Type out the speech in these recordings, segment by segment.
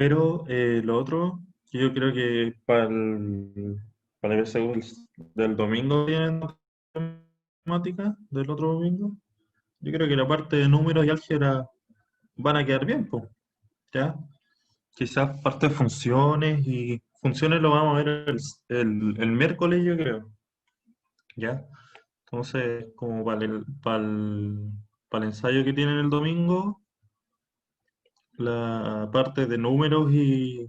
Pero lo otro, que yo creo que para el PSU del domingo viene matemática, del otro domingo, yo creo que la parte de números y álgebra van a quedar bien, pues, ¿ya? Quizás parte de funciones lo vamos a ver el miércoles, yo creo, ¿ya? Entonces, como para el ensayo que tienen el domingo, la parte de números y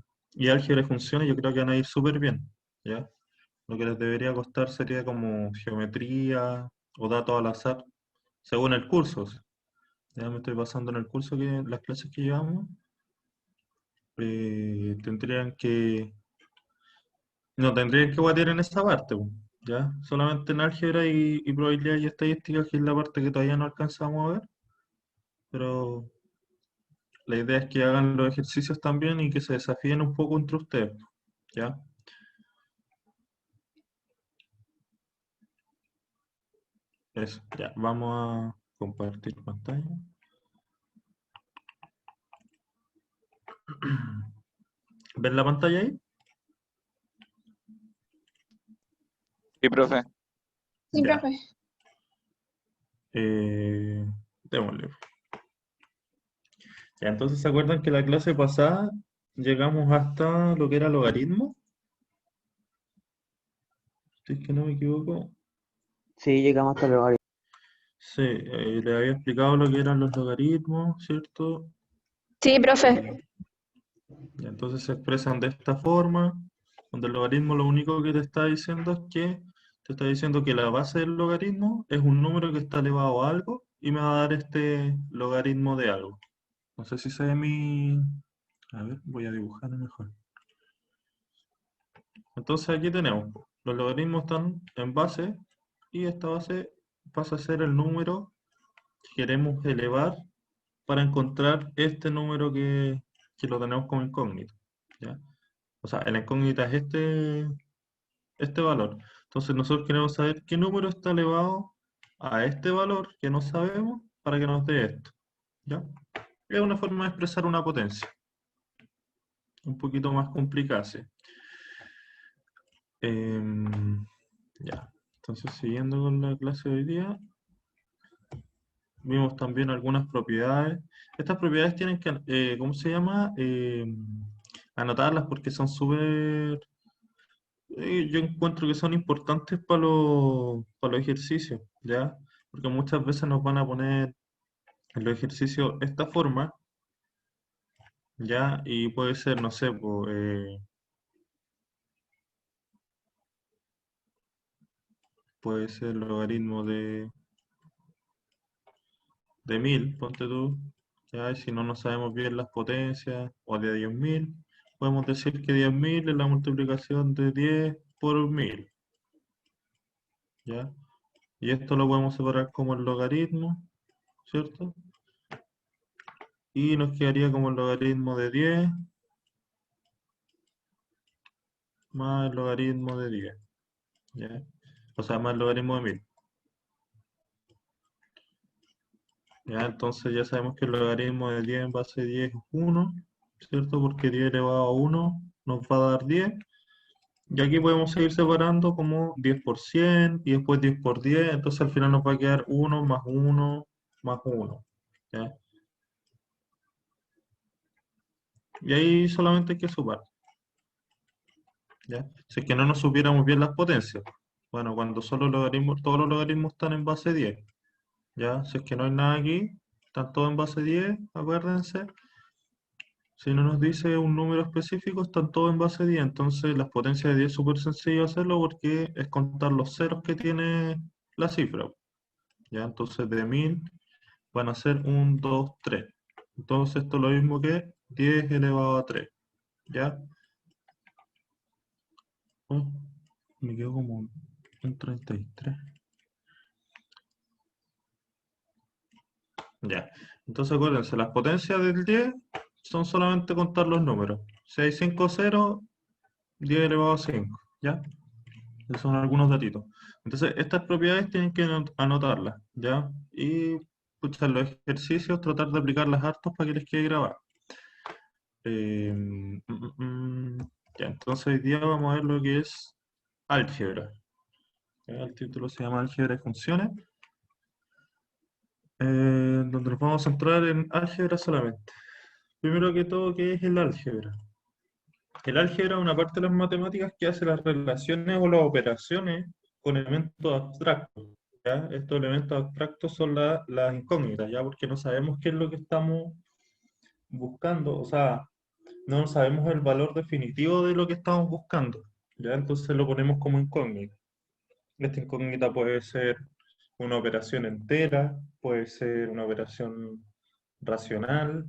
álgebra y funciones yo creo que van a ir súper bien, ¿ya? Lo que les debería costar sería como geometría o datos al azar, según el curso. O sea, ya me estoy basando en el curso las clases que llevamos, tendrían que, no tendrían que guatear en esa parte, po, ¿ya? Solamente en álgebra y probabilidad y estadística, que es la parte que todavía no alcanzamos a ver, pero la idea es que hagan los ejercicios también y que se desafíen un poco entre ustedes, ¿ya? Eso, ya, vamos a compartir pantalla. ¿Ven la pantalla ahí? Sí, profe. Sí, Ya. profe. Démosle. Ya, entonces, ¿se acuerdan que la clase pasada llegamos hasta lo que era logaritmo? Si es que no me equivoco. Sí, llegamos hasta el horario. Sí, le había explicado lo que eran los logaritmos, ¿cierto? Sí, profe. Y entonces se expresan de esta forma, donde el logaritmo lo único que te está diciendo es que te está diciendo que la base del logaritmo es un número que está elevado a algo y me va a dar este logaritmo de algo. No sé si se ve mi... A ver, voy a dibujar mejor. Entonces aquí tenemos, los logaritmos están en base y esta base pasa a ser el número que queremos elevar para encontrar este número que lo tenemos como incógnito, ¿ya? O sea, la incógnita es este valor. Entonces nosotros queremos saber qué número está elevado a este valor que no sabemos para que nos dé esto, ¿ya? Es una forma de expresar una potencia, un poquito más complicada, sí. Ya, entonces siguiendo con la clase de hoy día, vimos también algunas propiedades. Estas propiedades tienen que, ¿cómo se llama? Anotarlas porque son súper, yo encuentro que son importantes para los ejercicios, ¿ya? Porque muchas veces nos van a poner en los ejercicios esta forma, ¿ya? Y puede ser, no sé, puede ser el logaritmo de 1000, ponte tú, ¿ya? Y si no sabemos bien las potencias, o de 10.000, podemos decir que 10.000 es la multiplicación de 10 por 1000, ¿ya? Y esto lo podemos separar como el logaritmo, ¿cierto? Y nos quedaría como el logaritmo de 10 más el logaritmo de 10, ¿ya? O sea, más el logaritmo de 1000. ¿Ya? Entonces ya sabemos que el logaritmo de 10 en base de 10 es 1, ¿cierto? Porque 10 elevado a 1 nos va a dar 10. Y aquí podemos seguir separando como 10 por 100 y después 10 por 10. Entonces al final nos va a quedar 1 más 1 más 1. ¿Ya? Y ahí solamente hay que sumar. ¿Ya? Si es que no nos supiéramos bien las potencias. Bueno, cuando solo todos los logaritmos están en base 10. ¿Ya? Si es que no hay nada aquí, están todos en base 10, acuérdense. Si no nos dice un número específico, están todos en base 10. Entonces las potencias de 10 es súper sencillo hacerlo porque es contar los ceros que tiene la cifra. ¿Ya? Entonces de 1000 van a ser 1, 2, 3. Entonces esto es lo mismo que 10 elevado a 3. ¿Ya? Oh, me quedo como en 33. Ya. Entonces acuérdense, las potencias del 10 son solamente contar los números. Si hay 5 ceros, 10 elevado a 5. ¿Ya? Esos son algunos datitos. Entonces, estas propiedades tienen que anotarlas, ¿ya? Y, pucha, los ejercicios, tratar de aplicarlas hartos para que les quede grabado. Ya, entonces hoy día vamos a ver lo que es álgebra. Ya, el título se llama Álgebra y funciones, donde nos vamos a centrar en álgebra solamente. Primero que todo, ¿qué es el álgebra? El álgebra es una parte de las matemáticas que hace las relaciones o las operaciones con elementos abstractos. ¿Ya? Estos elementos abstractos son las incógnitas, ¿ya? Porque no sabemos qué es lo que estamos buscando, o sea, no sabemos el valor definitivo de lo que estamos buscando, ¿ya? Entonces lo ponemos como incógnita. Esta incógnita puede ser una operación entera, puede ser una operación racional,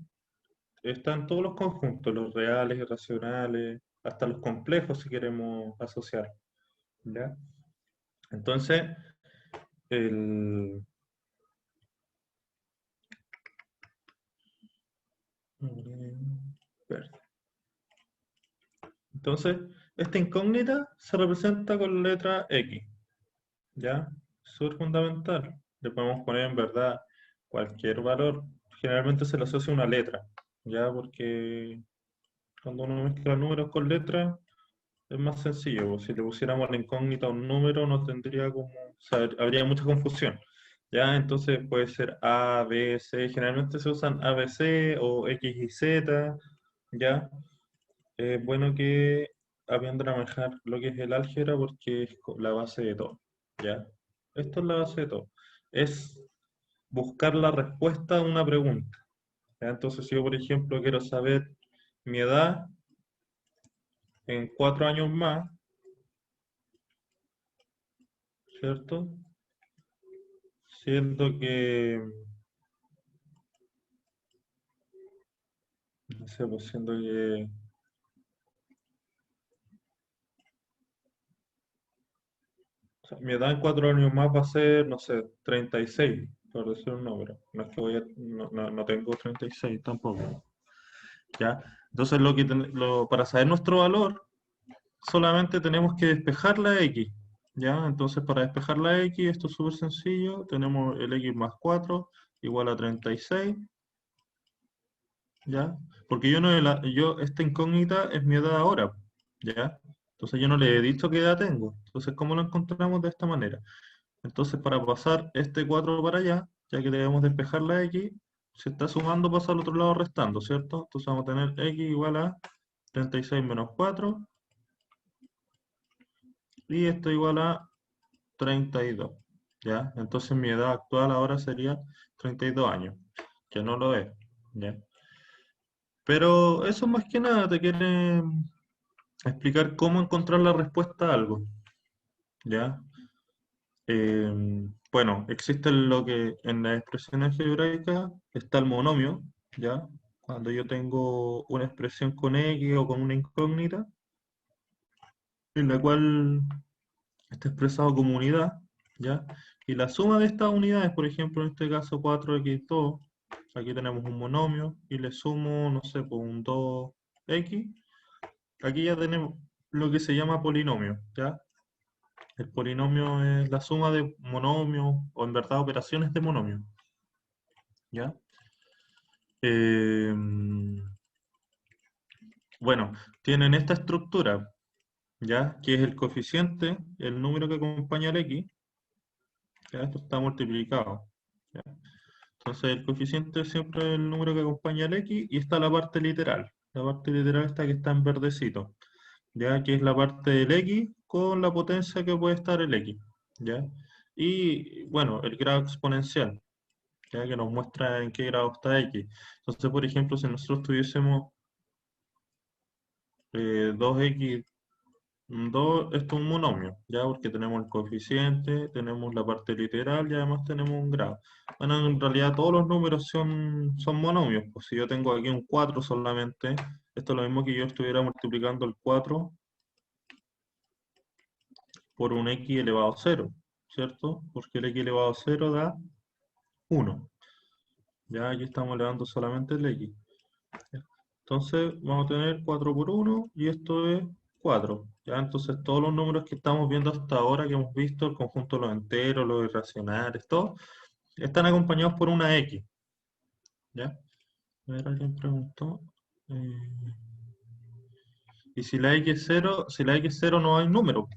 están todos los conjuntos, los reales, irracionales, hasta los complejos si queremos asociar, ¿ya? Entonces, el... Verde. Entonces, esta incógnita se representa con la letra X, ¿ya? Súper fundamental. Le podemos poner en verdad cualquier valor. Generalmente se le asocia una letra, ¿ya? Porque cuando uno mezcla números con letras es más sencillo. Pues, si le pusiéramos la incógnita a un número no tendría como... O sea, habría mucha confusión, ¿ya? Entonces puede ser A, B, C. Generalmente se usan A, B, C o X y Z, ¿ya? Es bueno que aprendan a manejar lo que es el álgebra porque es la base de todo, ¿ya? Esto es la base de todo. Es buscar la respuesta a una pregunta, ¿ya? Entonces, si yo, por ejemplo, quiero saber mi edad en 4 años más, ¿cierto? Siendo que, no sé, pues siendo que, o sea, mi edad en 4 años más va a ser, no sé, 36, por decir un número. No es que no tengo 36 tampoco. ¿Ya? Entonces, para saber nuestro valor, solamente tenemos que despejar la X, ¿ya? Entonces, para despejar la X, esto es súper sencillo. Tenemos el X más 4 igual a 36, ¿ya? Porque esta incógnita es mi edad ahora, ¿ya? Entonces, yo no le he dicho qué edad tengo. Entonces, ¿cómo lo encontramos de esta manera? Entonces, para pasar este 4 para allá, ya que debemos despejar la X, se está sumando, pasa al otro lado restando, ¿cierto? Entonces vamos a tener X igual a 36 menos 4, y esto igual a 32, ¿ya? Entonces mi edad actual ahora sería 32 años, que no lo es, ¿ya? Pero eso más que nada te quiere explicar cómo encontrar la respuesta a algo, ¿ya? Bueno, existe lo que en las expresiones algebraicas está el monomio, ¿ya? Cuando yo tengo una expresión con X o con una incógnita, en la cual está expresado como unidad, ¿ya? Y la suma de estas unidades, por ejemplo, en este caso 4x2, aquí tenemos un monomio, y le sumo, no sé, pues un 2x, aquí ya tenemos lo que se llama polinomio, ¿ya? El polinomio es la suma de monomios, o en verdad operaciones de monomio, ¿ya? Bueno, tienen esta estructura, ¿ya? Que es el coeficiente, el número que acompaña al x, ¿ya? Esto está multiplicado, ¿ya? Entonces el coeficiente es siempre el número que acompaña al x y está la parte literal. La parte literal está que está en verdecito, ya que es la parte del x con la potencia que puede estar el x, ¿ya? Y bueno, el grado exponencial, ya que nos muestra en qué grado está x. Entonces, por ejemplo, si nosotros tuviésemos 2x. 2, esto es un monomio, ¿ya? Porque tenemos el coeficiente, tenemos la parte literal y además tenemos un grado. Bueno, en realidad todos los números son monomios. Pues si yo tengo aquí un 4 solamente, esto es lo mismo que yo estuviera multiplicando el 4 por un x elevado a 0, ¿cierto? Porque el x elevado a 0 da 1. Ya aquí estamos elevando solamente el x. Entonces vamos a tener 4 por 1 y esto es 4. ¿Ya? Entonces todos los números que estamos viendo hasta ahora, que hemos visto, el conjunto de los enteros, los irracionales, todos, están acompañados por una X. ¿Ya? A ver, alguien preguntó. Y si la x es 0, si la x es 0 no hay número,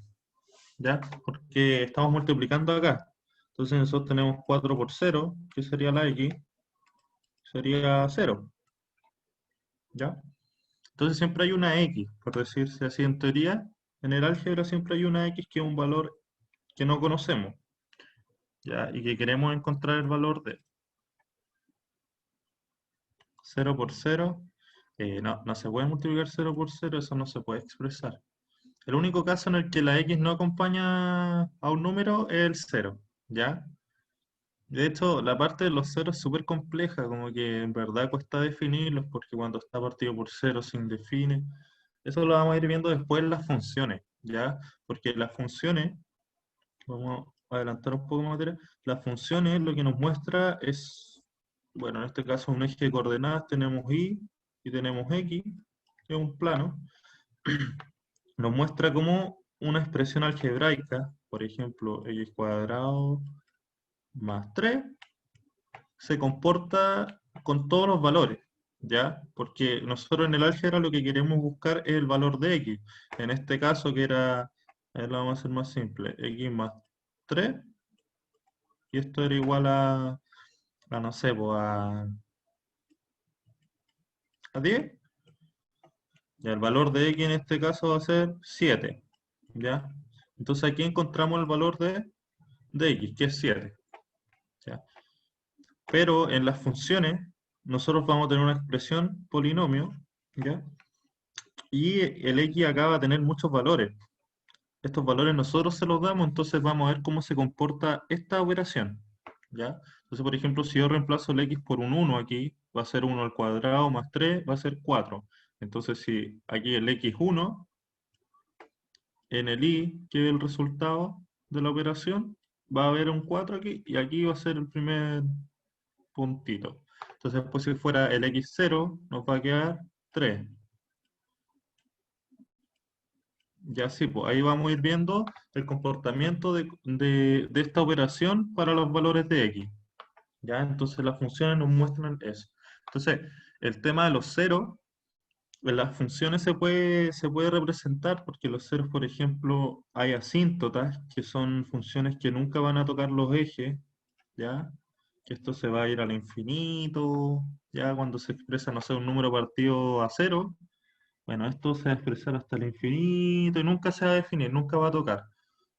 ¿ya? Porque estamos multiplicando acá. Entonces nosotros tenemos 4 por 0, que sería la x, sería 0, ¿ya? Entonces siempre hay una x, por decirse así en teoría. En el álgebra siempre hay una x que es un valor que no conocemos, ¿ya? Y que queremos encontrar el valor de 0 por 0. No se puede multiplicar 0 por 0, eso no se puede expresar. El único caso en el que la x no acompaña a un número es el 0, ¿ya? De hecho, la parte de los ceros es súper compleja, como que en verdad cuesta definirlos porque cuando está partido por cero se indefine. Eso lo vamos a ir viendo después en las funciones, ¿ya? Porque las funciones, vamos a adelantar un poco más materia, las funciones lo que nos muestra es, bueno, en este caso un eje de coordenadas, tenemos y tenemos x, que es un plano, nos muestra como una expresión algebraica, por ejemplo, x cuadrado más 3 se comporta con todos los valores, ¿ya? Porque nosotros en el álgebra lo que queremos buscar es el valor de x. En este caso que era, a ver, lo vamos a hacer más simple, x más 3, y esto era igual a no sé, pues a 10. Ya, el valor de x en este caso va a ser 7, ¿ya? Entonces aquí encontramos el valor de x, que es 7, ¿ya? Pero en las funciones, nosotros vamos a tener una expresión polinomio, ¿ya? Y el x acá va a tener muchos valores. Estos valores nosotros se los damos, entonces vamos a ver cómo se comporta esta operación, ¿ya? Entonces, por ejemplo, si yo reemplazo el x por un 1 aquí, va a ser 1 al cuadrado más 3, va a ser 4. Entonces, si aquí el x1, en el y, que es el resultado de la operación, va a haber un 4 aquí, y aquí va a ser el primer puntito. Entonces, pues si fuera el x0, nos va a quedar 3. Ya sí, pues ahí vamos a ir viendo el comportamiento de esta operación para los valores de x. Ya, entonces las funciones nos muestran eso. Entonces, el tema de los ceros, en las funciones se puede representar porque los ceros, por ejemplo, hay asíntotas, que son funciones que nunca van a tocar los ejes, ¿ya? Que esto se va a ir al infinito, ya cuando se expresa, no sé, un número partido a cero. Bueno, esto se va a expresar hasta el infinito y nunca se va a definir, nunca va a tocar.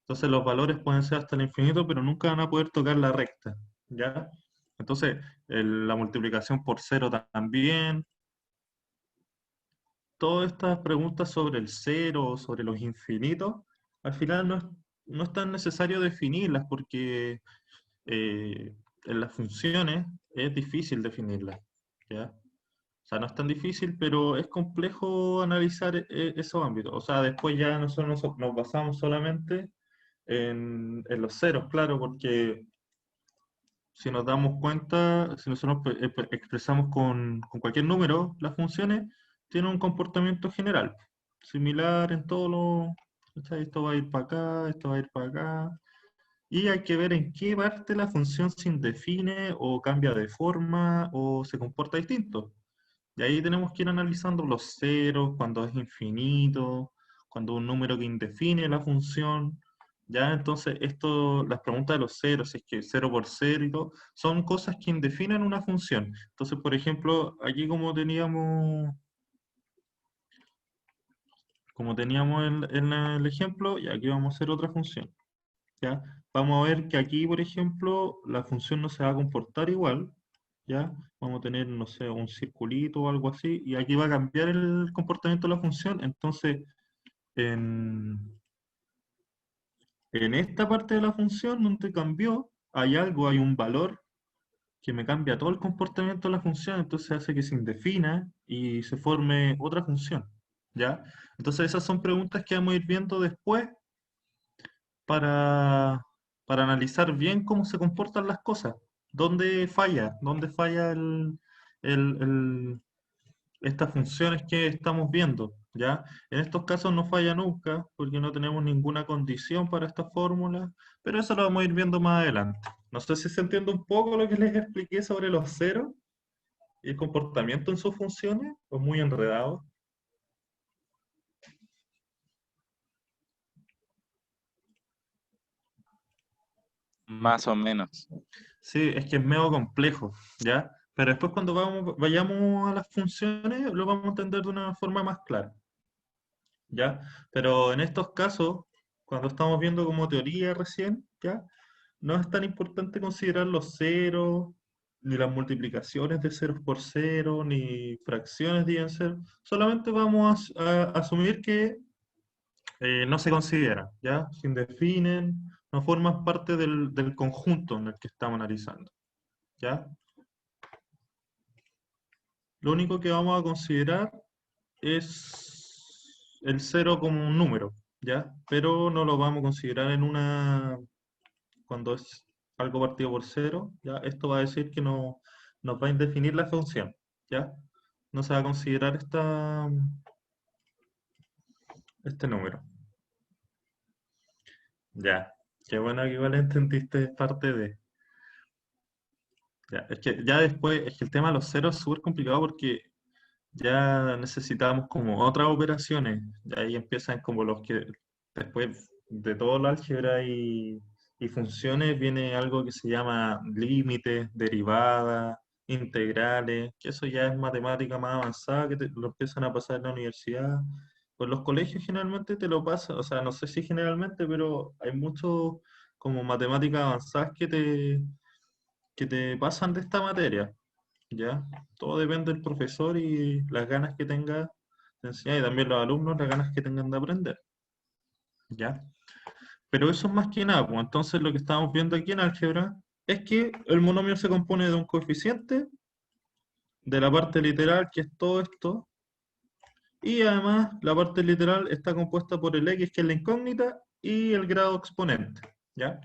Entonces los valores pueden ser hasta el infinito, pero nunca van a poder tocar la recta, ¿ya? Entonces, la multiplicación por cero también. Todas estas preguntas sobre el cero, sobre los infinitos, al final no es tan necesario definirlas porque en las funciones es difícil definirlas, ¿ya? O sea, no es tan difícil, pero es complejo analizar esos ámbitos. O sea, después ya nosotros nos basamos solamente en los ceros, claro, porque si nos damos cuenta, si nosotros expresamos con cualquier número las funciones, tienen un comportamiento general, similar en todos los... ¿cachai? Esto va a ir para acá, esto va a ir para acá. Y hay que ver en qué parte la función se indefine o cambia de forma o se comporta distinto. Y ahí tenemos que ir analizando los ceros, cuando es infinito, cuando un número que indefine la función. Ya, entonces, las preguntas de los ceros, si es que cero por cero y todo, son cosas que indefinen una función. Entonces, por ejemplo, aquí como teníamos en el ejemplo, y aquí vamos a hacer otra función. ¿Ya? Vamos a ver que aquí, por ejemplo, la función no se va a comportar igual, ¿ya? Vamos a tener, no sé, un circulito o algo así, y aquí va a cambiar el comportamiento de la función. Entonces, en esta parte de la función donde cambió, hay un valor que me cambia todo el comportamiento de la función, entonces hace que se indefina y se forme otra función, ¿ya? Entonces esas son preguntas que vamos a ir viendo después para, para analizar bien cómo se comportan las cosas. ¿Dónde falla el- el- estas funciones que estamos viendo? ¿Ya? En estos casos no falla nunca, porque no tenemos ninguna condición para esta fórmula, pero eso lo vamos a ir viendo más adelante. No sé si se entiende un poco lo que les expliqué sobre los ceros. ¿Y el comportamiento en sus funciones? ¿O muy enredado? Más o menos. Sí, es que es medio complejo, ¿ya? Pero después cuando vayamos a las funciones lo vamos a entender de una forma más clara, ¿ya? Pero en estos casos, cuando estamos viendo como teoría recién, ¿ya? No es tan importante considerar los ceros, ni las multiplicaciones de ceros por cero, ni fracciones de cero. Solamente vamos a asumir que no se consideran, ¿ya? Se indefinen, no forman parte del conjunto en el que estamos analizando, ¿ya? Lo único que vamos a considerar es el cero como un número, ¿ya? Pero no lo vamos a considerar cuando es algo partido por cero, ¿ya? Esto va a decir que no, nos va a indefinir la función, ¿ya? No se va a considerar este número. Ya, qué bueno que igual entendiste parte de... Ya, es que ya después, es que el tema de los ceros es súper complicado porque ya necesitamos como otras operaciones, y ahí empiezan como los que después de todo el álgebra y funciones viene algo que se llama límites, derivadas, integrales, que eso ya es matemática más avanzada que lo empiezan a pasar en la universidad. Pues los colegios generalmente te lo pasan, o sea, no sé si generalmente, pero hay muchos como matemáticas avanzadas que te pasan de esta materia. ¿Ya? Todo depende del profesor y las ganas que tenga de enseñar y también los alumnos las ganas que tengan de aprender, ¿ya? Pero eso es más que nada, pues entonces lo que estamos viendo aquí en álgebra es que el monomio se compone de un coeficiente, de la parte literal, que es todo esto, y además la parte literal está compuesta por el x, que es la incógnita, y el grado exponente, ¿ya?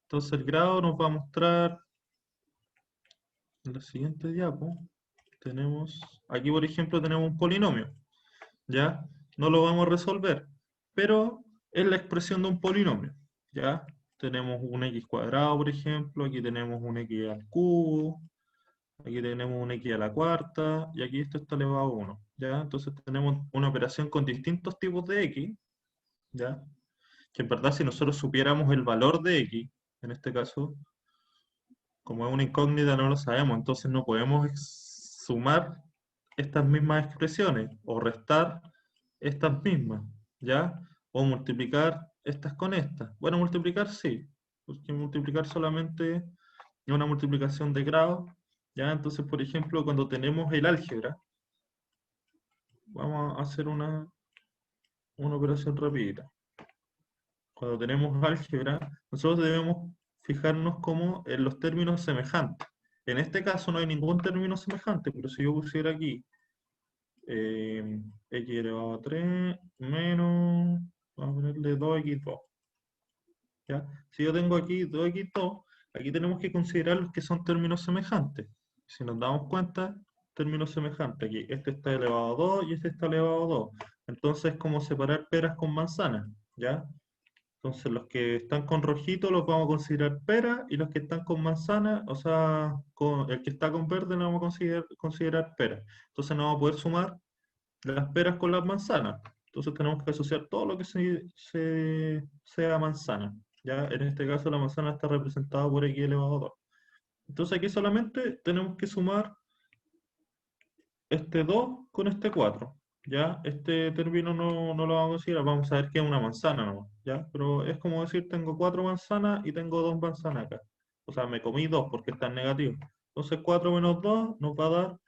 Entonces el grado nos va a mostrar en la siguiente diapo. Tenemos, aquí por ejemplo tenemos un polinomio, ¿ya? No lo vamos a resolver, pero es la expresión de un polinomio, ¿ya? Tenemos un x cuadrado, por ejemplo, aquí tenemos un x al cubo, aquí tenemos un x a la cuarta, y aquí esto está elevado a 1, ¿ya? Entonces tenemos una operación con distintos tipos de x, ¿ya? Que en verdad si nosotros supiéramos el valor de x, en este caso, como es una incógnita no lo sabemos, entonces no podemos sumar estas mismas expresiones o restar estas mismas, ¿ya? O multiplicar estas con estas. Bueno, multiplicar sí, porque multiplicar solamente es una multiplicación de grado, ¿ya? Entonces, por ejemplo, cuando tenemos el álgebra, vamos a hacer una operación rapidita. Cuando tenemos álgebra, nosotros debemos fijarnos como en los términos semejantes. En este caso no hay ningún término semejante, pero si yo pusiera aquí x elevado a 3 menos, vamos a ponerle 2x2, ¿ya? Si yo tengo aquí 2x2, aquí tenemos que considerar los que son términos semejantes. Si nos damos cuenta, términos semejantes, aquí este está elevado a 2 y este está elevado a 2. Entonces es como separar peras con manzanas, ¿ya? Entonces los que están con rojito los vamos a considerar pera y los que están con manzana, o sea, el que está con verde lo vamos a considerar pera. Entonces no vamos a poder sumar las peras con las manzanas. Entonces tenemos que asociar todo lo que sea manzana. ¿Ya? En este caso la manzana está representada por x elevado a 2. Entonces aquí solamente tenemos que sumar este 2 con este 4. ¿Ya? Este término no lo vamos a considerar, vamos a ver que es una manzana nomás, ¿ya? Pero es como decir, tengo 4 manzanas y tengo 2 manzanas acá. O sea, me comí 2 porque está en negativo. Entonces 4 menos 2 nos va a dar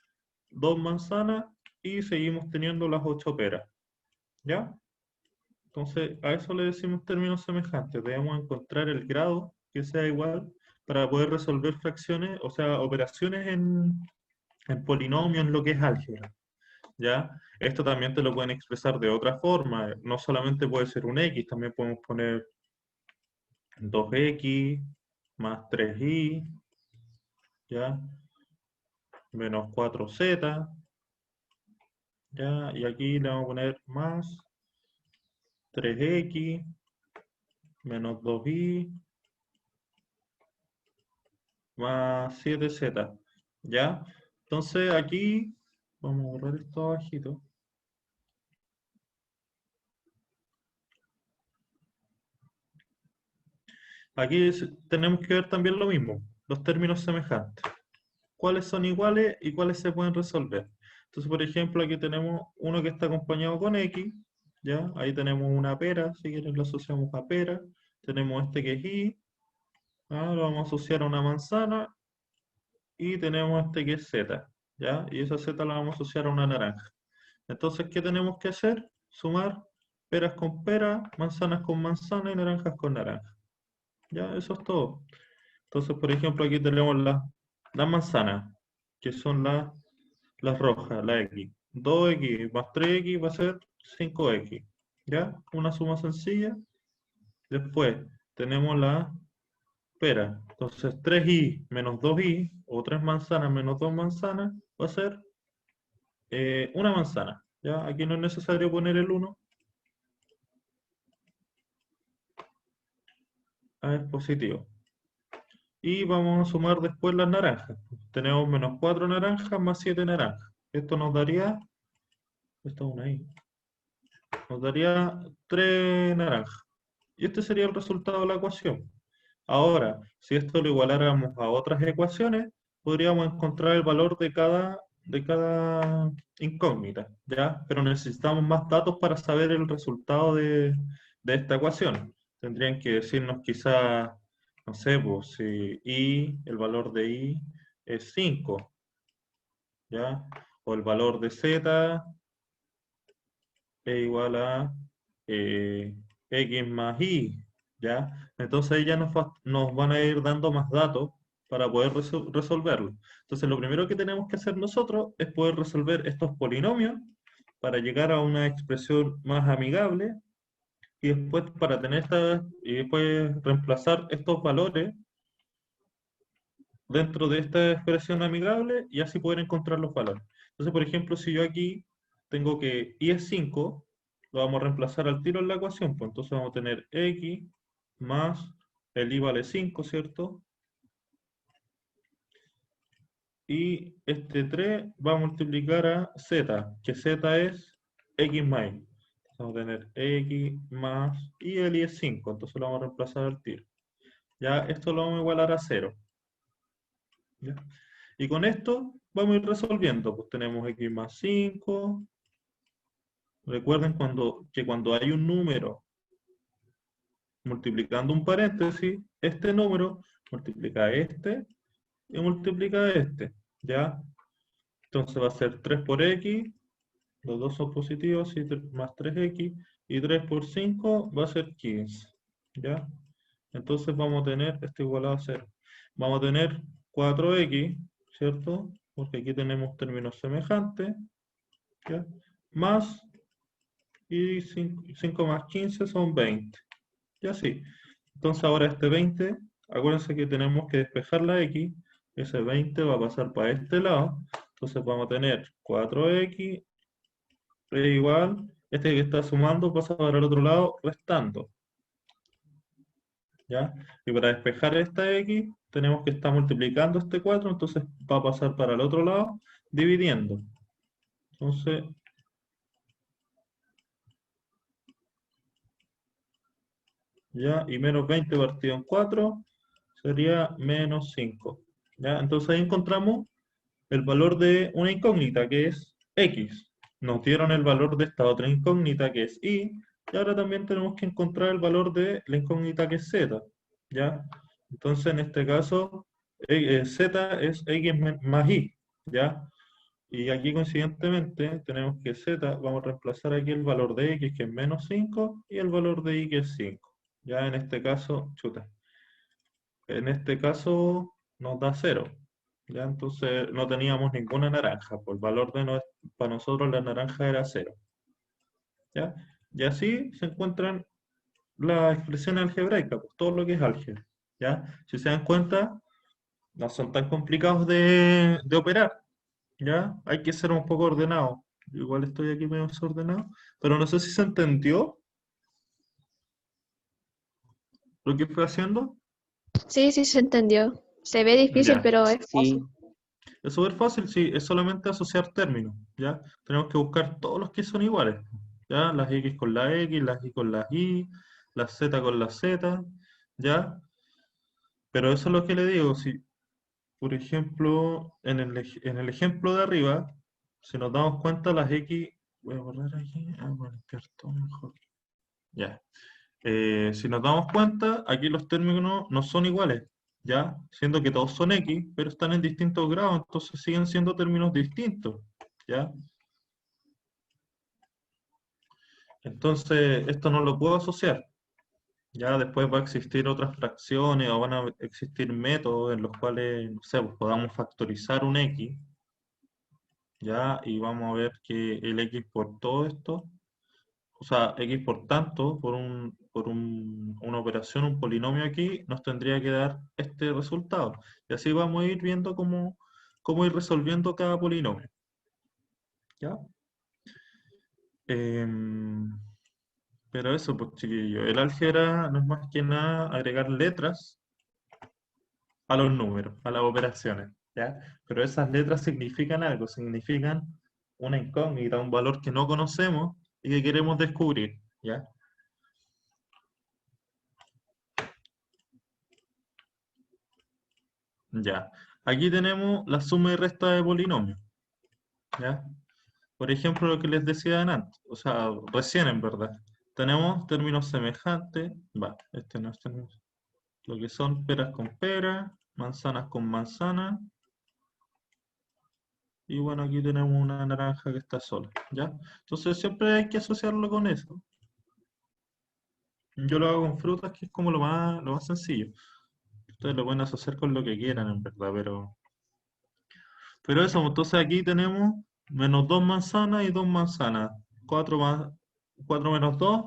2 manzanas y seguimos teniendo las 8 peras, ¿ya? Entonces, a eso le decimos términos semejantes. Debemos encontrar el grado que sea igual para poder resolver fracciones, o sea, operaciones en polinomios, en lo que es álgebra. ¿Ya? Esto también te lo pueden expresar de otra forma. No solamente puede ser un x, también podemos poner 2x más 3y, ¿ya? Menos 4z, ¿ya? Y aquí le vamos a poner más 3x menos 2y más 7z, ¿ya? Entonces aquí, vamos a borrar esto abajito. Aquí tenemos que ver también lo mismo, los términos semejantes. ¿Cuáles son iguales y cuáles se pueden resolver? Entonces, por ejemplo, aquí tenemos uno que está acompañado con X, ¿ya? Ahí tenemos una pera, si quieren lo asociamos a pera. Tenemos este que es Y, ¿ah? Lo vamos a asociar a una manzana. Y tenemos este que es Z, ¿ya? Y esa Z la vamos a asociar a una naranja. Entonces, ¿qué tenemos que hacer? Sumar peras con pera, manzanas con manzana y naranjas con naranja. ¿Ya? Eso es todo. Entonces, por ejemplo, aquí tenemos las manzanas, que son las rojas, la X. 2X más 3X va a ser 5X. ¿Ya? Una suma sencilla. Después tenemos la pera. Entonces, 3Y menos 2Y, o 3 manzanas menos 2 manzanas, va a ser una manzana. ¿Ya? Aquí no es necesario poner el 1. Es positivo. Y vamos a sumar después las naranjas. Tenemos menos 4 naranjas más 7 naranjas. Esto nos daría, esto es una I, nos daría 3 naranjas. Y este sería el resultado de la ecuación. Ahora, si esto lo igualáramos a otras ecuaciones, podríamos encontrar el valor de cada incógnita, ¿ya? Pero necesitamos más datos para saber el resultado de esta ecuación. Tendrían que decirnos quizá, no sé, pues, si el valor de I es 5, ¿ya? O el valor de Z es igual a X más Y, ¿ya? Entonces ya nos van a ir dando más datos para poder resolverlo. Entonces lo primero que tenemos que hacer nosotros es poder resolver estos polinomios para llegar a una expresión más amigable y después y después reemplazar estos valores dentro de esta expresión amigable y así poder encontrar los valores. Entonces, por ejemplo, si yo aquí tengo que y es 5, lo vamos a reemplazar al tiro en la ecuación, pues entonces vamos a tener x más el y vale 5, ¿cierto? Y este 3 va a multiplicar a z, que z es x más y. Vamos a tener x más, y el y es 5, entonces lo vamos a reemplazar al tiro. Ya esto lo vamos a igualar a 0. ¿Ya? Y con esto vamos a ir resolviendo. Pues tenemos x más 5. Recuerden que cuando hay un número multiplicando un paréntesis, este número multiplica este y multiplica este. ¿Ya? Entonces va a ser 3 por x, los dos son positivos, y más 3x, y 3 por 5 va a ser 15. ¿Ya? Entonces vamos a tener esto igualado a 0. Vamos a tener 4x, ¿cierto? Porque aquí tenemos términos semejantes, ¿ya? Más, y 5 más 15 son 20. Y así. Entonces ahora este 20, acuérdense que tenemos que despejar la x, ese 20 va a pasar para este lado, entonces vamos a tener 4x es igual, este que está sumando pasa para el otro lado restando. ¿Ya? Y para despejar esta x, tenemos que estar multiplicando este 4, entonces va a pasar para el otro lado, dividiendo. Entonces, ¿ya? Y menos 20 partido en 4 sería menos 5. ¿Ya? Entonces ahí encontramos el valor de una incógnita, que es x. Nos dieron el valor de esta otra incógnita, que es y ahora también tenemos que encontrar el valor de la incógnita, que es z. ¿Ya? Entonces, en este caso, z es x más y, ¿ya? Y aquí, coincidentemente, tenemos que z, vamos a reemplazar aquí el valor de x, que es menos 5, y el valor de y, que es 5. Ya en este caso, en este caso nos da 0. Ya entonces no teníamos ninguna naranja, por el valor para nosotros la naranja era 0. ¿Ya? Y así se encuentran las expresiones algebraicas, pues todo lo que es álgebra. ¿Ya? Si se dan cuenta, no son tan complicados de operar. ¿Ya? Hay que ser un poco ordenado. Yo igual estoy aquí medio desordenado, pero no sé si se entendió lo que fue haciendo. Sí, sí se entendió. Se ve difícil, Ya. pero es fácil. Sí, Es súper fácil, sí, es solamente asociar términos, ¿ya? Tenemos que buscar todos los que son iguales, ¿ya? Las X con la X, las Y con las Y, las Z con las Z, ¿ya? Pero eso es lo que le digo, si, por ejemplo, en el ejemplo de arriba, si nos damos cuenta, las X, voy a borrar aquí, voy a limpiar todo mejor, ya. Si nos damos cuenta, aquí los términos no son iguales, ¿ya? Siendo que todos son X, pero están en distintos grados, entonces siguen siendo términos distintos, ¿ya? Entonces, esto no lo puedo asociar. Ya después va a existir otras fracciones o van a existir métodos en los cuales, no sé, pues podamos factorizar un X, ¿ya? Y vamos a ver que el X por todo esto, o sea, X por tanto, una operación, un polinomio aquí, nos tendría que dar este resultado. Y así vamos a ir viendo cómo ir resolviendo cada polinomio, ¿ya? Em, pero eso, pues chiquillo, el álgebra no es más que nada agregar letras a los números, a las operaciones, ¿ya? Pero esas letras significan algo, significan una incógnita, un valor que no conocemos y que queremos descubrir, ¿ya? Ya. Aquí tenemos la suma y resta de polinomios, ¿ya? Por ejemplo, lo que les decía antes, o sea, recién en verdad. Tenemos términos semejantes, va, este no es lo que son peras con pera, manzanas con manzana, y bueno, aquí tenemos una naranja que está sola, ¿ya? Entonces siempre hay que asociarlo con eso. Yo lo hago con frutas, que es como lo más sencillo. Ustedes lo pueden asociar con lo que quieran, en verdad, pero eso, entonces aquí tenemos menos 2 manzanas y 2 manzanas. 4 menos 2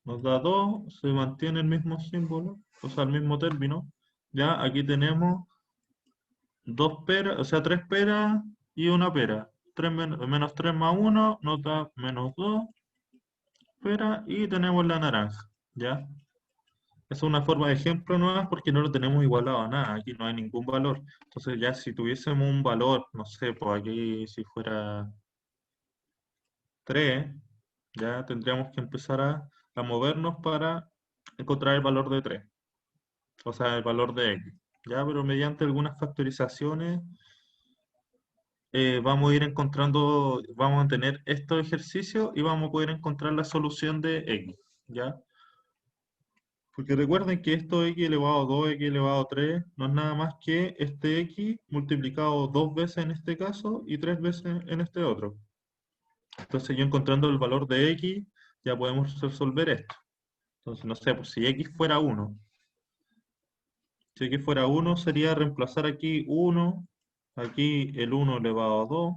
nos da 2, se mantiene el mismo símbolo, o sea, el mismo término. Ya, aquí tenemos 2 peras, o sea, 3 peras y una pera. Menos 3 más 1 nos da menos 2 peras y tenemos la naranja. ¿Ya? Es una forma de ejemplo nueva porque no lo tenemos igualado a nada, aquí no hay ningún valor. Entonces ya si tuviésemos un valor, no sé, pues aquí si fuera 3, ya tendríamos que empezar a movernos para encontrar el valor de 3, o sea, el valor de x. Ya, pero mediante algunas factorizaciones vamos a ir encontrando, vamos a tener estos ejercicios y vamos a poder encontrar la solución de x. ¿Ya? Porque recuerden que esto x elevado a 2, x elevado a 3, no es nada más que este x multiplicado 2 veces en este caso y 3 veces en este otro. Entonces yo encontrando el valor de x, ya podemos resolver esto. Entonces, no sé, pues si x fuera 1, si x fuera 1 sería reemplazar aquí 1, aquí el 1 elevado a 2,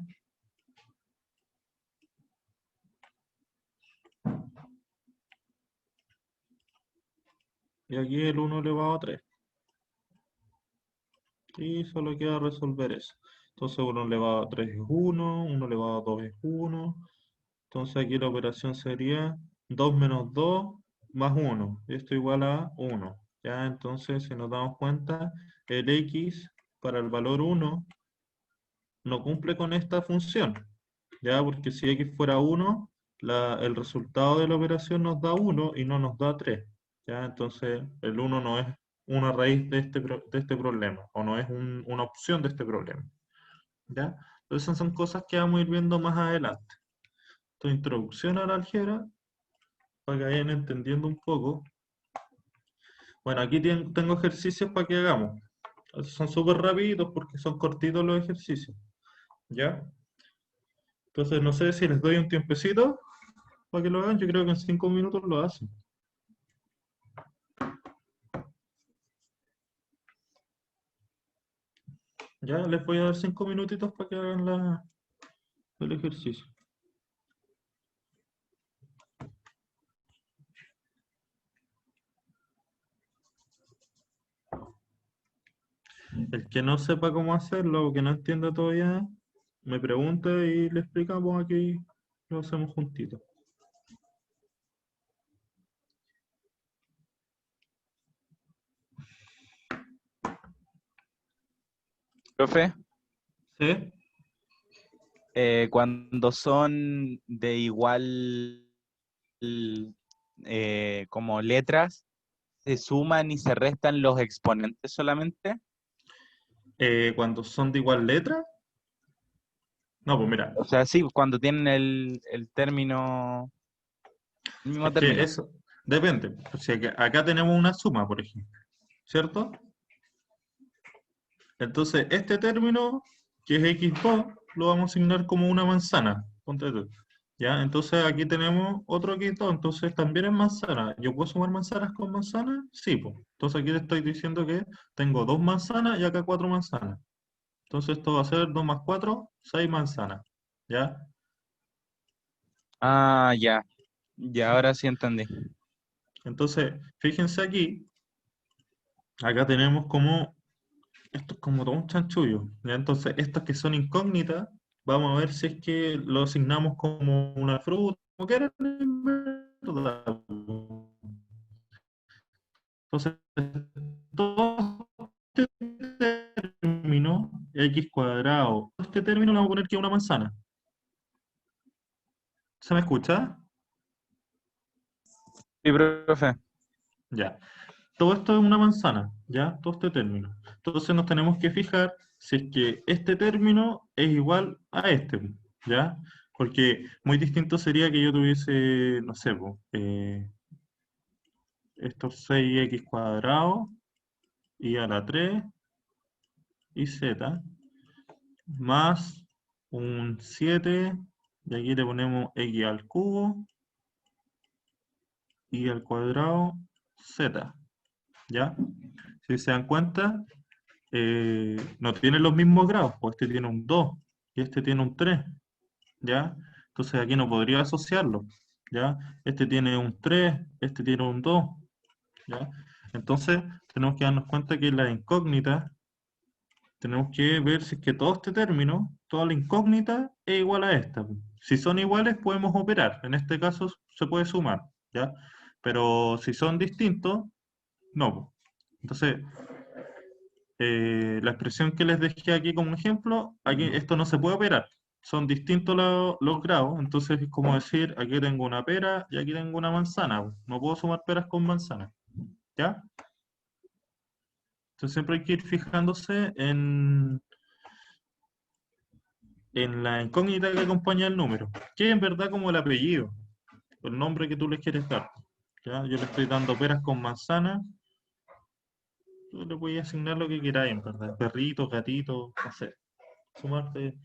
y aquí el 1 elevado a 3. Y solo queda resolver eso. Entonces 1 elevado a 3 es 1, 1 elevado a 2 es 1. Entonces aquí la operación sería 2 menos 2 más 1. Esto igual a 1. ¿Ya? Entonces, si nos damos cuenta, el x para el valor 1 no cumple con esta función. ¿Ya? Porque si x fuera 1, el resultado de la operación nos da 1 y no nos da 3. ¿Ya? Entonces, el 1 no es una raíz de este problema, o no es una opción de este problema. ¿Ya? Entonces, esas son cosas que vamos a ir viendo más adelante. Esto es introducción a la álgebra, para que vayan entendiendo un poco. Bueno, aquí tengo ejercicios para que hagamos. Son súper rapiditos porque son cortitos los ejercicios. ¿Ya? Entonces, no sé si les doy un tiempecito para que lo hagan. Yo creo que en 5 minutos lo hacen. Ya les voy a dar 5 minutitos para que hagan el ejercicio. El que no sepa cómo hacerlo o que no entienda todavía, me pregunta y le explicamos aquí, lo hacemos juntitos. Profe, ¿Sí? Cuando son de igual como letras, ¿se suman y se restan los exponentes solamente? Cuando son de igual letra. No, pues mira, O sea, sí, cuando tienen el término, el mismo es que término. eso depende. O sea, que acá tenemos una suma, por ejemplo, ¿cierto? Entonces, este término, que es x2, lo vamos a asignar como una manzana. Ponte tú. ¿Ya? Entonces, aquí tenemos otro x2, entonces también es manzana. ¿Yo puedo sumar manzanas con manzanas? Sí, pues. Entonces, aquí te estoy diciendo que tengo dos manzanas y acá cuatro manzanas. Entonces, esto va a ser 2 más 4, 6 manzanas. ¿Ya? Ah, ya, ya ahora sí entendí. Entonces, fíjense aquí, acá tenemos como, esto es como todo un chanchullo, ¿ya? Entonces, estas que son incógnitas, vamos a ver si es que lo asignamos como una fruta, como quieran, en verdad. Entonces, todo este término, x cuadrado, todo este término le vamos a poner que es una manzana. ¿Se me escucha? Sí, profe. Ya. Todo esto es una manzana, ¿ya? Todo este término. Entonces nos tenemos que fijar si es que este término es igual a este, ¿ya? Porque muy distinto sería que yo tuviese, no sé, po, estos 6x cuadrado y a la 3 y z más un 7 y aquí le ponemos x al cubo y al cuadrado z, ¿ya? Si se dan cuenta, no tienen los mismos grados, pues este tiene un 2 y este tiene un 3, ¿ya? Entonces aquí no podría asociarlo, ¿ya? Este tiene un 3, este tiene un 2, ¿ya? Entonces tenemos que darnos cuenta que la incógnita, tenemos que ver si es que todo este término, toda la incógnita es igual a esta. Si son iguales podemos operar, en este caso se puede sumar, ¿ya? Pero si son distintos, no. Entonces, la expresión que les dejé aquí como ejemplo, aquí esto no se puede operar. Son distintos los grados, entonces es como decir, aquí tengo una pera y aquí tengo una manzana. No puedo sumar peras con manzanas, ¿ya? Entonces siempre hay que ir fijándose en la incógnita que acompaña el número, que es en verdad como el apellido, el nombre que tú le quieres dar. ¿Ya? Yo le estoy dando peras con manzanas, tú le puedes asignar lo que queráis, en verdad. Perritos, gatitos, no sé. Sumarte.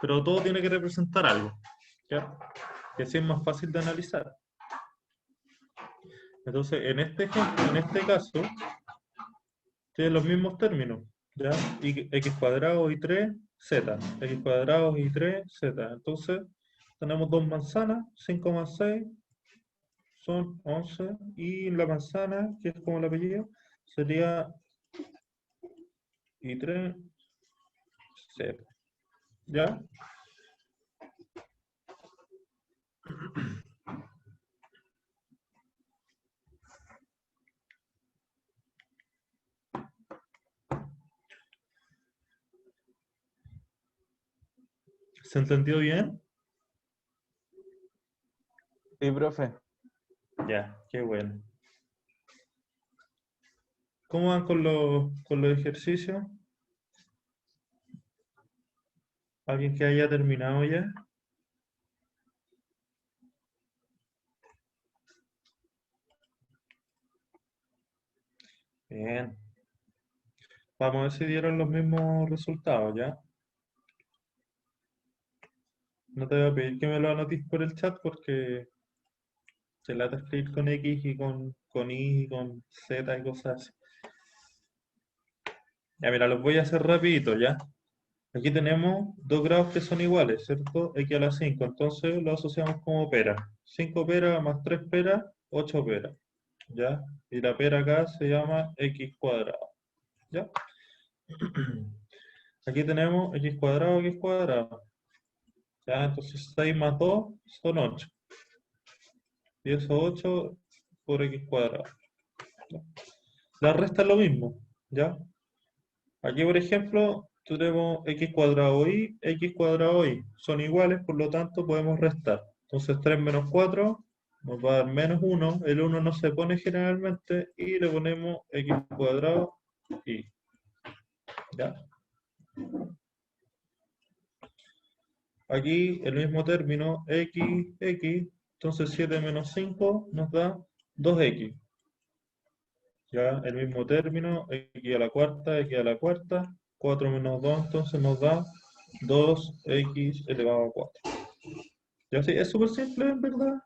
Pero todo tiene que representar algo, ¿ya? Que así es más fácil de analizar. Entonces, en este ejemplo, en este caso, tienen los mismos términos, ¿ya? X cuadrado y 3 z, x cuadrado y 3 z. Entonces, tenemos dos manzanas, 5 más 6 son 11, y la manzana, que es como el apellido, sería y 3 z, ¿ya? ¿Se entendió bien? Sí, profe. Ya, qué bueno. ¿Cómo van con los ejercicios? ¿Alguien que haya terminado ya? Bien. Vamos a ver si dieron los mismos resultados, ¿ya? No te voy a pedir que me lo anotes por el chat porque se lata escribir con X y con Y y con Z y cosas así. Ya, mira, los voy a hacer rapidito, ¿ya? Aquí tenemos dos grados que son iguales, ¿cierto? X a la 5, entonces lo asociamos como pera. 5 peras más 3 peras, 8 peras, ¿ya? Y la pera acá se llama X cuadrado, ¿ya? Aquí tenemos X cuadrado, X cuadrado. Ya, entonces 6 más 2 son 8. Y eso 8 por X cuadrado. ¿Ya? La resta es lo mismo, ¿ya? Aquí, por ejemplo, tenemos x cuadrado y x cuadrado y. Son iguales, por lo tanto podemos restar. Entonces 3 menos 4 nos va a dar menos 1. El 1 no se pone generalmente y le ponemos x cuadrado y. ¿Ya? Aquí el mismo término x, x. Entonces 7 menos 5 nos da 2x. Ya, el mismo término, x a la cuarta, 4 menos 2, entonces nos da 2x elevado a 4. Ya, sí, es súper simple, en verdad.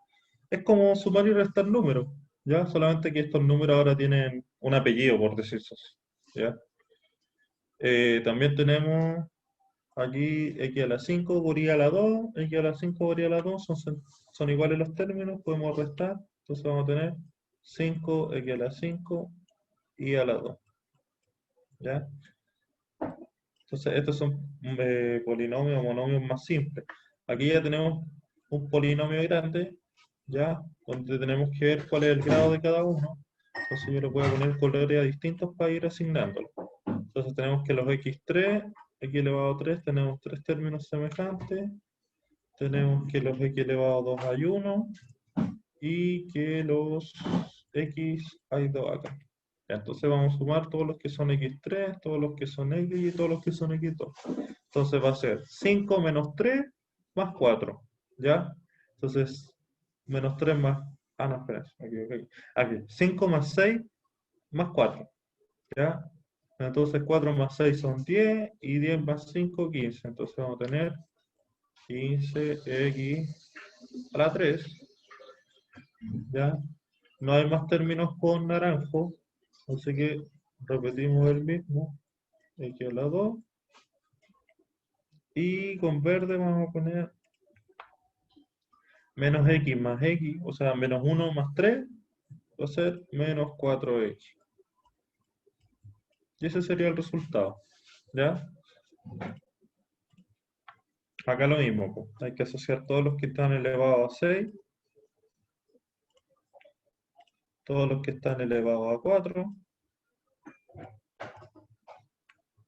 Es como sumar y restar números, ¿ya? Solamente que estos números ahora tienen un apellido, por decirlo así, ¿ya? También tenemos aquí x a la 5 por y a la 2, x a la 5 por y a la 2, son iguales los términos, podemos restar, entonces vamos a tener 5x a la 5 y a la 2, ¿ya? Entonces, estos son polinomios o monomios más simples. Aquí ya tenemos un polinomio grande, ¿ya? Donde tenemos que ver cuál es el grado de cada uno. Entonces, yo le voy a poner colores distintos para ir asignándolo. Entonces, tenemos que los x3, x elevado a 3, tenemos tres términos semejantes. Tenemos que los x elevado a 2 hay 1. Y que los x hay 2 acá. Ya, entonces vamos a sumar todos los que son x3, todos los que son x y todos los que son x2. Entonces va a ser 5 menos 3 más 4. ¿Ya? Entonces, menos 3 más... Ah, no, espera. Aquí. 5 más 6 más 4. ¿Ya? Entonces 4 más 6 son 10 y 10 más 5, 15. Entonces vamos a tener 15x a la 3. ¿Ya? No hay más términos con naranjo, así que repetimos el mismo, x a la 2, y con verde vamos a poner menos x más x, o sea, menos 1 más 3, va a ser menos 4x. Y ese sería el resultado, ¿ya? Acá lo mismo, pues. Hay que asociar todos los que están elevados a 6, todos los que están elevados a 4,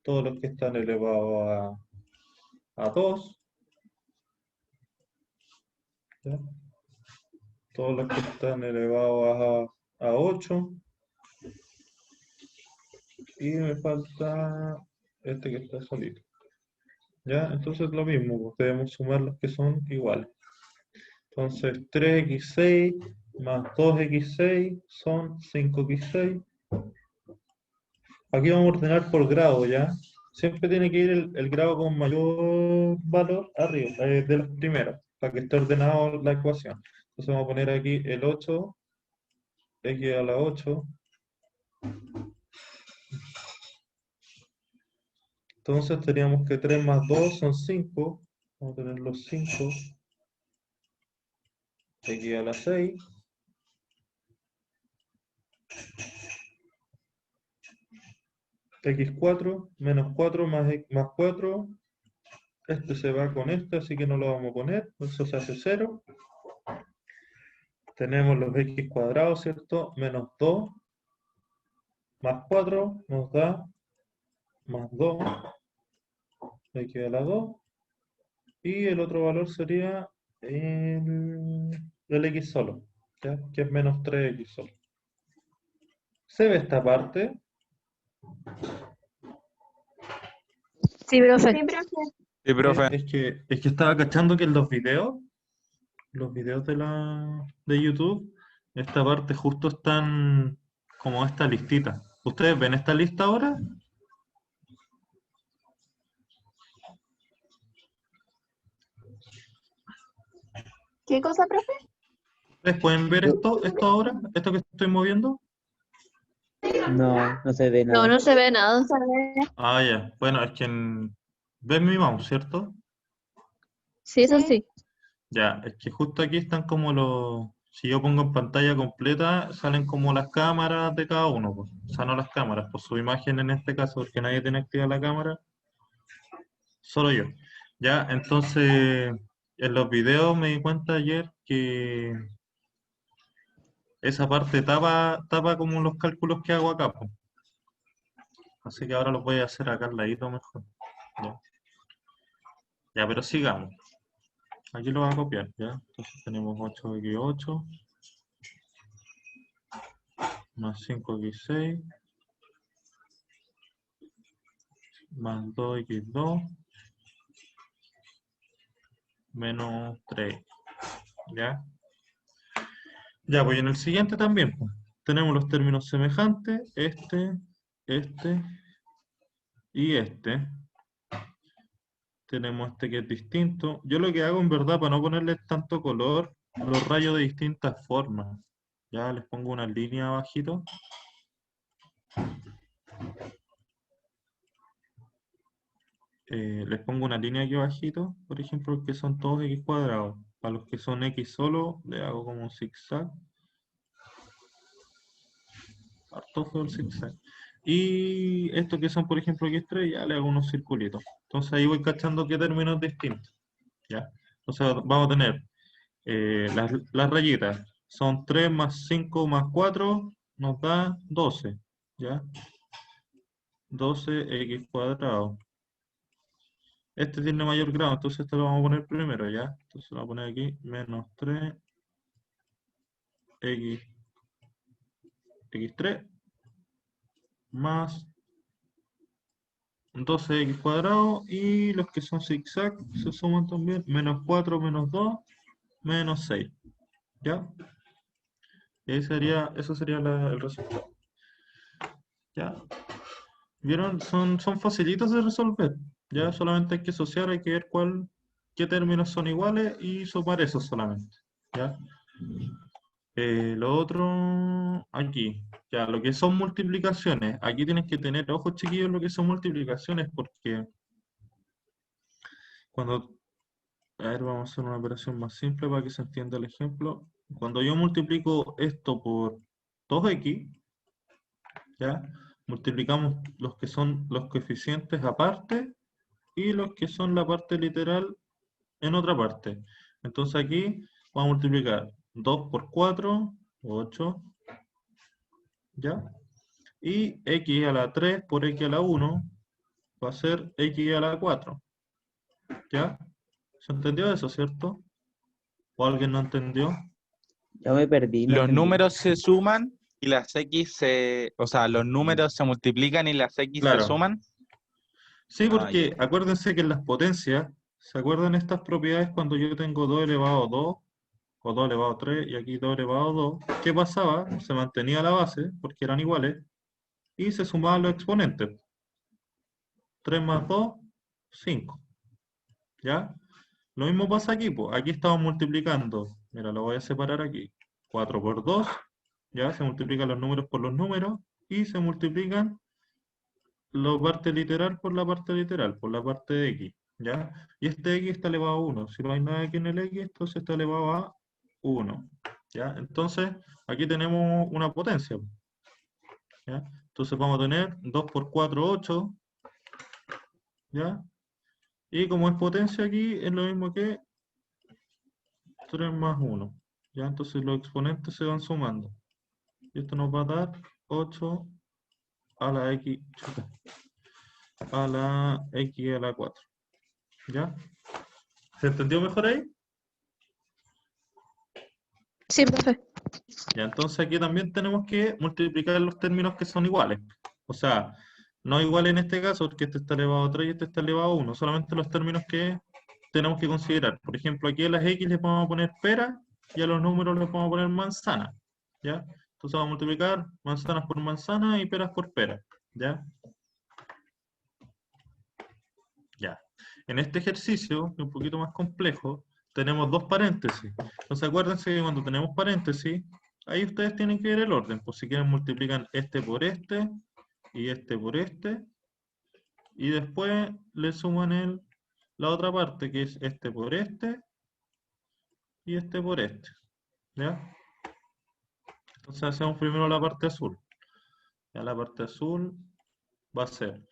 todos los que están elevados a 2, ¿ya? Todos los que están elevados a 8, y me falta este que está solito. ¿Ya? Entonces lo mismo, pues, debemos sumar los que son iguales. Entonces 3x6 más 2x6 son 5x6. Aquí vamos a ordenar por grado, ¿ya? Siempre tiene que ir el grado con mayor valor arriba, de los primeros, para que esté ordenado la ecuación. Entonces vamos a poner aquí el 8, x a la 8. Entonces teníamos que 3 más 2 son 5. Vamos a tener los 5. X a la 6. X4 menos 4 más 4. Este se va con este, así que no lo vamos a poner. Eso se hace 0. Tenemos los x cuadrados, ¿cierto? Menos 2 más 4 nos da más 2. X a la 2. Y el otro valor sería el x solo, ¿ya? Que es menos 3x solo. ¿Se ve esta parte? Sí, profe. Sí, profe. Es que estaba cachando que en los videos de YouTube, esta parte justo están como esta listita. ¿Ustedes ven esta lista ahora? ¿Qué cosa, profe? ¿Ustedes pueden ver esto ahora? ¿Esto que estoy moviendo? No, no se ve No, nada. no se ve nada. Ah, ya. Bueno, es que ven mi mouse, ¿cierto? Sí, eso sí. Ya, es que justo aquí están como los... Si yo pongo en pantalla completa, salen como las cámaras de cada uno, pues. O sea, no las cámaras, pues su imagen en este caso, porque nadie tiene activada la cámara, solo yo. Ya, entonces, en los videos me di cuenta ayer que esa parte tapa como los cálculos que hago acá, pues. Así que ahora los voy a hacer acá al ladito mejor. Ya, ya, pero sigamos. Aquí lo voy a copiar, ¿ya? Entonces tenemos 8x8 más 5x6 más 2x2 menos 3, ¿ya? Ya, pues en el siguiente también, pues, tenemos los términos semejantes, este y este. Tenemos este que es distinto. Yo lo que hago en verdad, para no ponerle tanto color, los rayo de distintas formas. Ya les pongo una línea abajito. Les pongo una línea aquí abajito, por ejemplo, que son todos x cuadrados. Para los que son x solo, le hago como un zigzag. Harto feo el zigzag. Y estos que son, por ejemplo, x3, ya le hago unos circulitos. Entonces ahí voy cachando qué términos distintos. ¿Ya? Entonces vamos a tener las rayitas. Son 3 más 5 más 4, nos da 12. ¿Ya? 12x cuadrado. Este tiene mayor grado, entonces esto lo vamos a poner primero, ¿ya? Entonces lo vamos a poner aquí, menos 3x, x3, más 12x cuadrado, y los que son zigzag se suman también, menos 4, menos 2, menos 6, ¿ya? Y ahí sería, eso sería el resultado, ¿ya? ¿Vieron? Son facilitos de resolver, ¿ya? Solamente hay que asociar, hay que ver qué términos son iguales y sumar esos solamente, ¿ya? Lo otro, aquí, ya, lo que son multiplicaciones. Aquí tienes que tener ojos chiquillos lo que son multiplicaciones, porque cuando, a ver, vamos a hacer una operación más simple para que se entienda el ejemplo. Cuando yo multiplico esto por 2x, ya, multiplicamos los que son los coeficientes aparte y los que son la parte literal en otra parte. Entonces aquí vamos a multiplicar 2 por 4, 8, ¿ya? Y x a la 3 por x a la 1 va a ser x a la 4. ¿Ya? ¿Se entendió eso, cierto? ¿O alguien no entendió? Yo me perdí, no Los entendí. números se suman y las X se... O sea, los números se multiplican y las X se Claro. suman. Sí, Ah, ya. porque acuérdense que en las potencias, ¿se acuerdan estas propiedades cuando yo tengo 2 elevado a 2 o 2 elevado a 3 y aquí 2 elevado a 2? ¿Qué pasaba? Se mantenía la base porque eran iguales y se sumaban los exponentes. 3 más 2, 5. ¿Ya? Lo mismo pasa aquí, pues. Aquí estamos multiplicando. Mira, lo voy a separar aquí. 4 por 2, ya se multiplican los números por los números y se multiplican la parte literal por la parte literal, por la parte de x, ¿ya? Y este x está elevado a 1. Si no hay nada aquí en el x, entonces está elevado a 1, ¿ya? Entonces, aquí tenemos una potencia, ¿ya? Entonces vamos a tener 2 por 4, 8, ¿ya? Y como es potencia aquí, es lo mismo que 3 más 1, ¿ya? Entonces los exponentes se van sumando. Y esto nos va a dar 8 a la x, a la x a la 4. ¿Ya? ¿Se entendió mejor ahí? Sí, profe. Ya, entonces aquí también tenemos que multiplicar los términos que son iguales. O sea, no iguales en este caso, porque este está elevado a 3 y este está elevado a 1. Solamente los términos que tenemos que considerar. Por ejemplo, aquí a las x les vamos a poner pera y a los números les vamos a poner manzana. ¿Ya? Entonces vamos a multiplicar manzanas por manzana y peras por pera. ¿Ya? Ya. En este ejercicio, que es un poquito más complejo, tenemos dos paréntesis. Entonces acuérdense que cuando tenemos paréntesis, ahí ustedes tienen que ver el orden. Pues si quieren multiplican este por este y este por este. Y después le suman la otra parte, que es este por este y este por este. ¿Ya? Entonces hacemos primero la parte azul. Ya la parte azul va a ser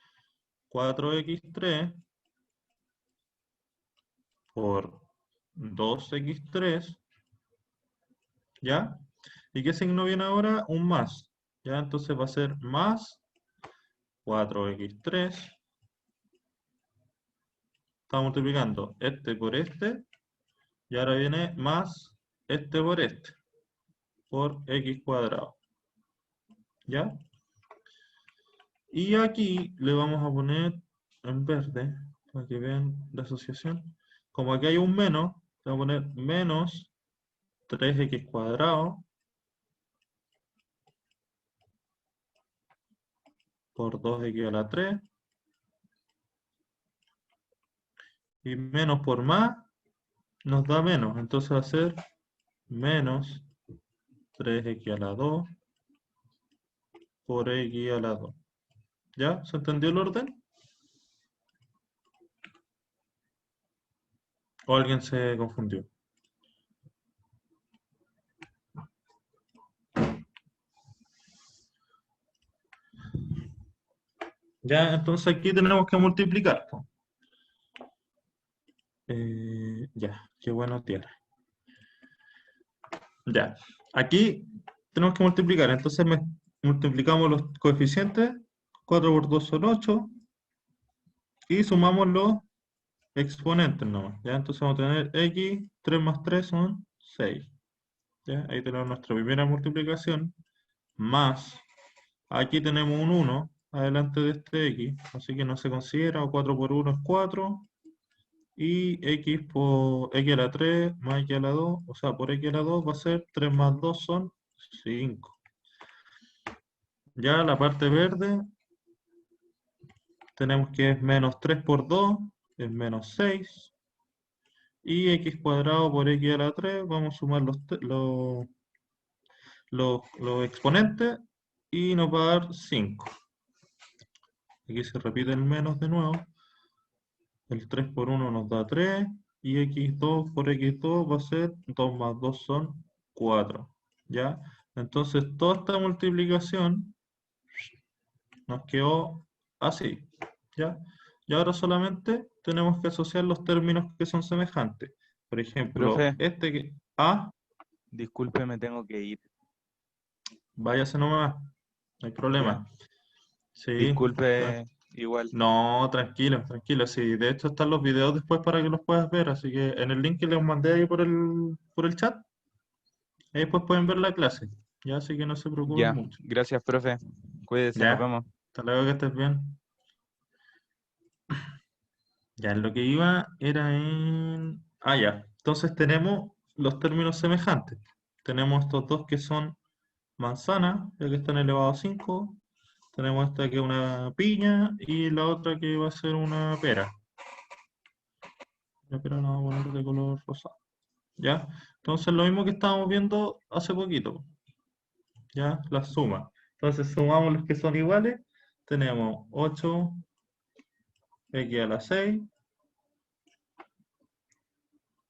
4x3 por 2x3, ¿ya? ¿Y qué signo viene ahora? Un más, ¿ya? Entonces va a ser más 4x3 Está multiplicando este por este, y ahora viene más este por este, por x cuadrado. ¿Ya? Y aquí le vamos a poner en verde, para que vean la asociación. Como aquí hay un menos, le voy a poner menos 3x cuadrado por 2x a la 3. Y menos por más nos da menos. Entonces va a ser menos 3x a la 2 por x a la 2. ¿Ya? ¿Se entendió el orden? ¿O alguien se confundió? Ya, entonces aquí tenemos que multiplicar, po. Ya, qué bueno tiene. Ya, aquí tenemos que multiplicar, entonces multiplicamos los coeficientes, 4 por 2 son 8, y sumamos los exponentes nomás, ¿ya? Entonces vamos a tener x, 3 más 3 son 6, ¿ya? Ahí tenemos nuestra primera multiplicación, más, aquí tenemos un 1 adelante de este x, así que no se considera, 4 por 1 es 4, y x por x a la 3 más x a la 2, o sea, por x a la 2 va a ser 3 más 2 son 5. Ya la parte verde, tenemos que es menos 3 por 2, es menos 6. Y x cuadrado por x a la 3, vamos a sumar los exponentes y nos va a dar 5. Aquí se repite el menos de nuevo. El 3 por 1 nos da 3. Y x2 por x2 va a ser 2 más 2 son 4. ¿Ya? Entonces toda esta multiplicación nos quedó así. ¿Ya? Y ahora solamente tenemos que asociar los términos que son semejantes. Por ejemplo, Profe, este que... A, disculpe, me tengo que ir. váyase nomás, no hay Ya. problema. Sí, Disculpe, igual. no, tranquilo, tranquilo. Sí, de hecho están los videos después para que los puedas ver, así que en el link que les mandé ahí por el chat, ahí después pueden ver la clase. Ya, así que no se preocupen Ya, mucho. gracias, profe. Cuídese, nos Ya, vemos. hasta luego, que estés bien. Ya, en lo que iba era en... Ah, ya. Entonces tenemos los términos semejantes. Tenemos estos dos que son manzana, ya que están elevados a 5. Tenemos esta que es una piña y la otra que va a ser una pera. La pera la vamos a poner de color rosado. ¿Ya? Entonces lo mismo que estábamos viendo hace poquito. ¿Ya? La suma. Entonces sumamos los que son iguales. Tenemos 8x a la 6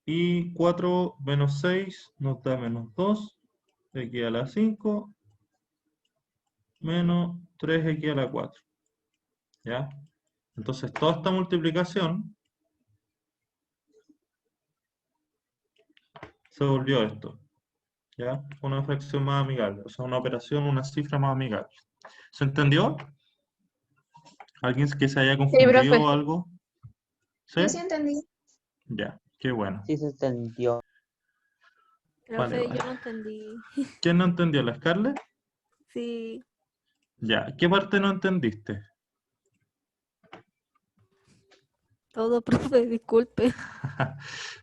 y 4 menos 6 nos da menos 2, x a la 5 menos 3x a la 4. ¿Ya? Entonces toda esta multiplicación se volvió esto. ¿Ya? Una fracción más amigable, o sea, una operación, una cifra más amigable. ¿Se entendió? ¿Alguien que se haya Sí, profe. confundido o algo? ¿Sí? Sí, entendí. Ya, qué bueno. Sí se entendió. Vale, Profe, vale. yo no entendí. ¿Quién no entendió? ¿La Scarlett? Sí, Ya, ¿qué parte no entendiste? todo, profe, disculpe.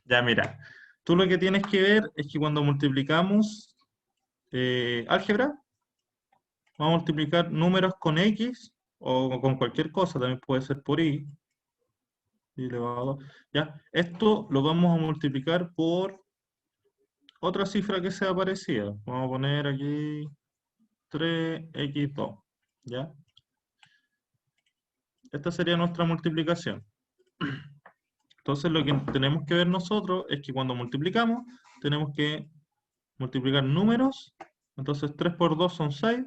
Ya, mira, tú lo que tienes que ver es que cuando multiplicamos álgebra, vamos a multiplicar números con X o con cualquier cosa, también puede ser por Y elevado a 2. Ya, esto lo vamos a multiplicar por otra cifra que sea parecida. Vamos a poner aquí 3x2, ¿ya? Esta sería nuestra multiplicación. Entonces lo que tenemos que ver nosotros es que cuando multiplicamos, tenemos que multiplicar números. Entonces 3 por 2 son 6.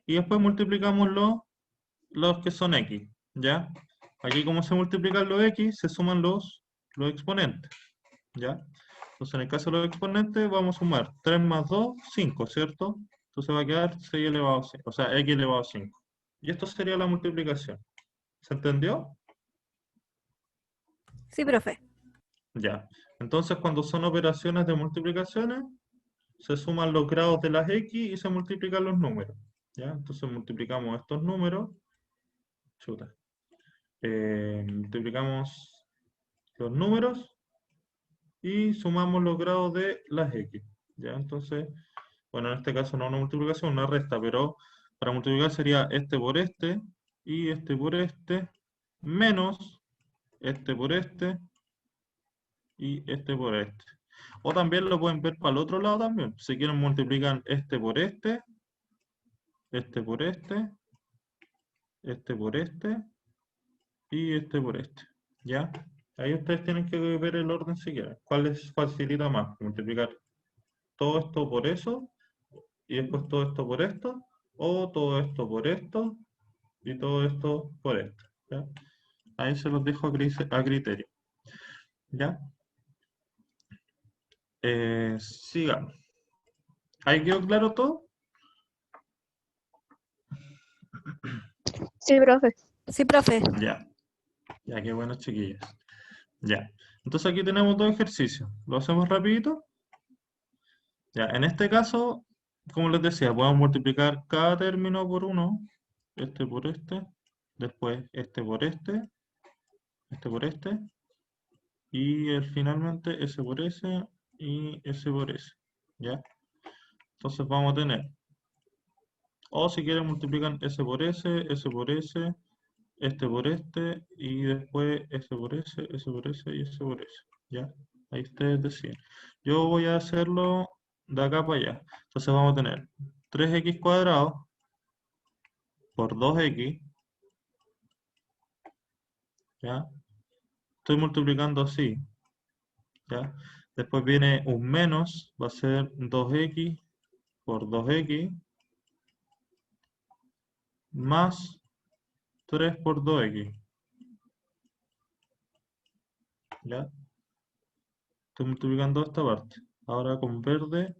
Y después multiplicamos los que son x, ¿ya? Aquí como se multiplican los x, se suman los exponentes, ¿ya? Entonces en el caso de los exponentes vamos a sumar 3 más 2, 5, ¿cierto? Entonces va a quedar 6 elevado a 5, o sea, x elevado a 5. Y esto sería la multiplicación. ¿Se entendió? Sí, profe. Ya. Entonces, cuando son operaciones de multiplicaciones, se suman los grados de las X y se multiplican los números. ¿Ya? Entonces multiplicamos estos números. Chuta. Multiplicamos los números y sumamos los grados de las X. ¿Ya? Entonces, bueno, en este caso no una multiplicación, una resta, pero para multiplicar sería este por este y este por este, menos este por este y este por este. O también lo pueden ver para el otro lado también. Si quieren multiplican este por este por este por este y este por este. ¿Ya? Ahí ustedes tienen que ver el orden si quieren. ¿Cuál les facilita más? Multiplicar todo esto por eso y después todo esto por esto, o todo esto por esto y todo esto por esto. ¿Ya? Ahí se los dejo a criterio. ¿Ya? Sigamos. ¿Ahí quedó claro todo? Sí, profe. Sí, profe. Ya. Ya, qué bueno, chiquillas. Ya. Entonces aquí tenemos dos ejercicios. ¿Lo hacemos rapidito? Ya, en este caso, como les decía, podemos multiplicar cada término por uno, este por después este por este por este, y finalmente ese por ese y ese por ese. ¿Ya? Entonces vamos a tener, o si quieren multiplican ese por ese este por este, y después ese por ese y ese por ese. ¿Ya? Ahí ustedes deciden. Yo voy a hacerlo de acá para allá. Entonces vamos a tener 3x cuadrado por 2x, ¿ya? Estoy multiplicando así, ¿ya? Después viene un menos, va a ser 2x por 2x, más 3 por 2x, ¿ya? Estoy multiplicando esta parte. Ahora con verde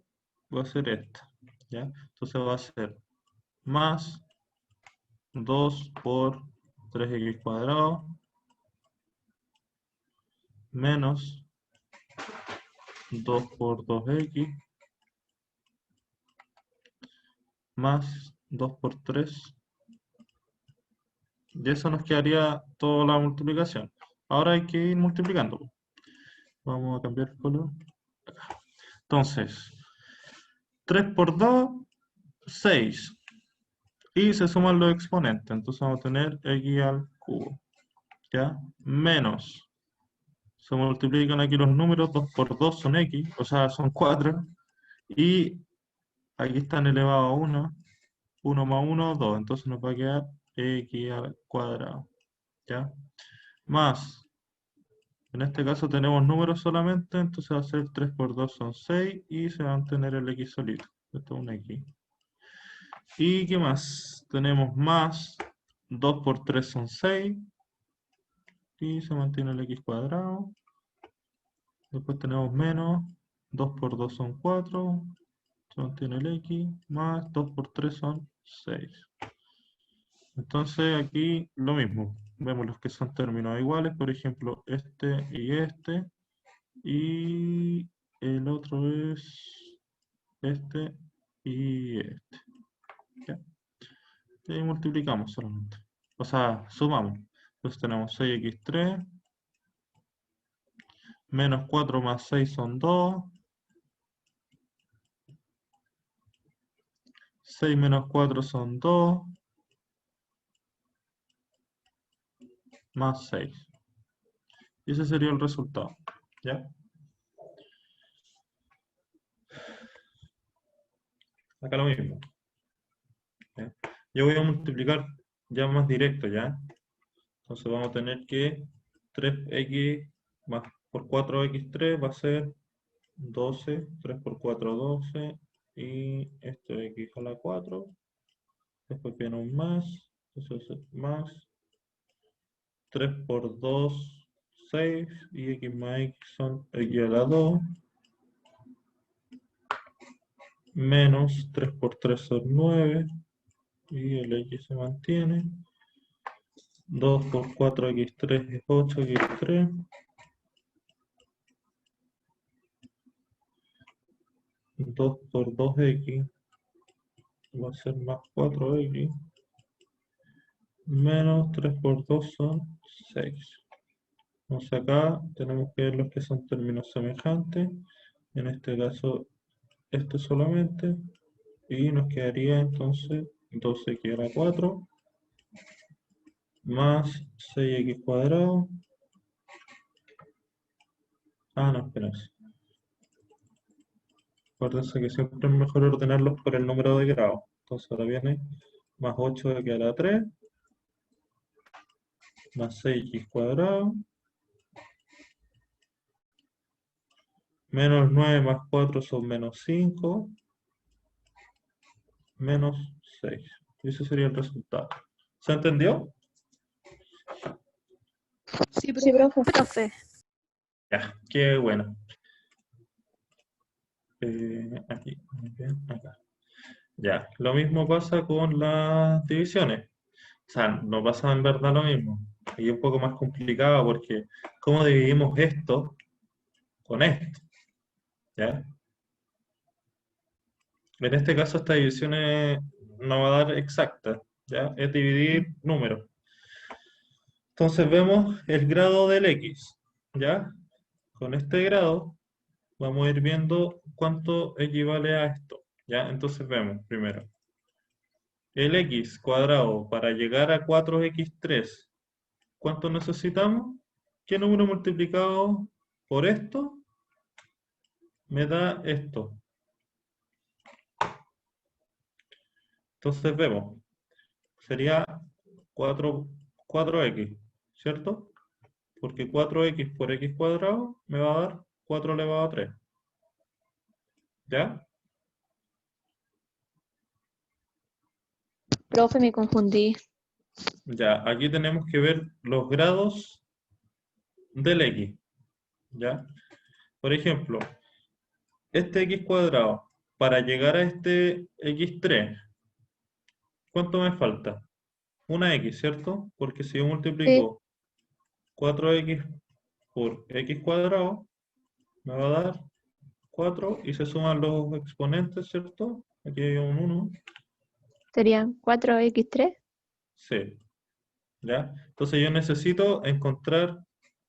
voy a hacer esta, ¿ya? Entonces va a ser más 2 por 3x cuadrado, menos 2 por 2x, más 2 por 3. Y eso nos quedaría toda la multiplicación. Ahora hay que ir multiplicando. Vamos a cambiar el color. Acá. Entonces, 3 por 2, 6. Y se suman los exponentes. Entonces vamos a tener x al cubo. ¿Ya? Menos. Se multiplican aquí los números. 2 por 2 son x. O sea, son 4. Y aquí están elevados a 1. 1 más 1, 2. Entonces nos va a quedar x al cuadrado. ¿Ya? Más. En este caso tenemos números solamente, entonces va a ser 3 por 2 son 6 y se va a mantener el x solito. Esto es un x. ¿Y qué más? Tenemos más 2 por 3 son 6 y se mantiene el x cuadrado. Después tenemos menos 2 por 2 son 4, se mantiene el x, más 2 por 3 son 6. Entonces aquí lo mismo. Vemos los que son términos iguales, por ejemplo este, y el otro es este y este. ¿Ya? Y ahí multiplicamos solamente. O sea, sumamos. Entonces tenemos 6x3 menos 4 más 6 son 2. 6 menos 4 son 2. Más 6. Y ese sería el resultado. ¿Ya? Acá lo mismo. ¿Ya? Yo voy a multiplicar ya más directo, ¿ya? Entonces vamos a tener que 3x más por 4x3 va a ser 12, 3 por 4, 12, y esto es x a la 4, después viene un más, entonces es más, 3 por 2, 6, y x más x son x a la 2, menos 3 por 3 son 9, y el x se mantiene, 2 por 4 x3 es 8 x3, 2 por 2x va a ser más 4x, menos 3 por 2 son 6. Entonces acá tenemos que ver los que son términos semejantes, en este caso este solamente, y nos quedaría entonces 12x a la 4 más 6x cuadrado. Ah, no, espérense. Acuérdense que siempre es mejor ordenarlos por el número de grados. Entonces ahora viene más 8x a la 3 más 6x cuadrado menos 9 más 4 son menos 5 menos 6. Ese sería el resultado. ¿Se entendió? Sí, profe. Profe. Ya, qué bueno. Aquí, muy bien, acá. Ya, lo mismo pasa con las divisiones. O sea, no pasa en verdad lo mismo. Aquí es un poco más complicado porque ¿cómo dividimos esto con esto? ¿Ya? En este caso esta división no va a dar exacta, ¿ya? Es dividir números. Entonces vemos el grado del x, ¿ya? Con este grado vamos a ir viendo cuánto equivale a esto, ¿ya? Entonces vemos primero el x cuadrado para llegar a 4x3. ¿Cuánto necesitamos? ¿Qué número multiplicado por esto me da esto? Entonces vemos, sería 4x, ¿cierto? Porque 4x por x cuadrado me va a dar 4 elevado a 3. ¿Ya? Profe, me confundí. Ya, aquí tenemos que ver los grados del x. ¿Ya? Por ejemplo, este x cuadrado, para llegar a este x3, ¿cuánto me falta? Una x, ¿cierto? Porque si yo Sí. multiplico 4x por x cuadrado, me va a dar 4 y se suman los exponentes, ¿cierto? Aquí hay un 1. Serían 4x3. Sí, ¿ya? Entonces yo necesito encontrar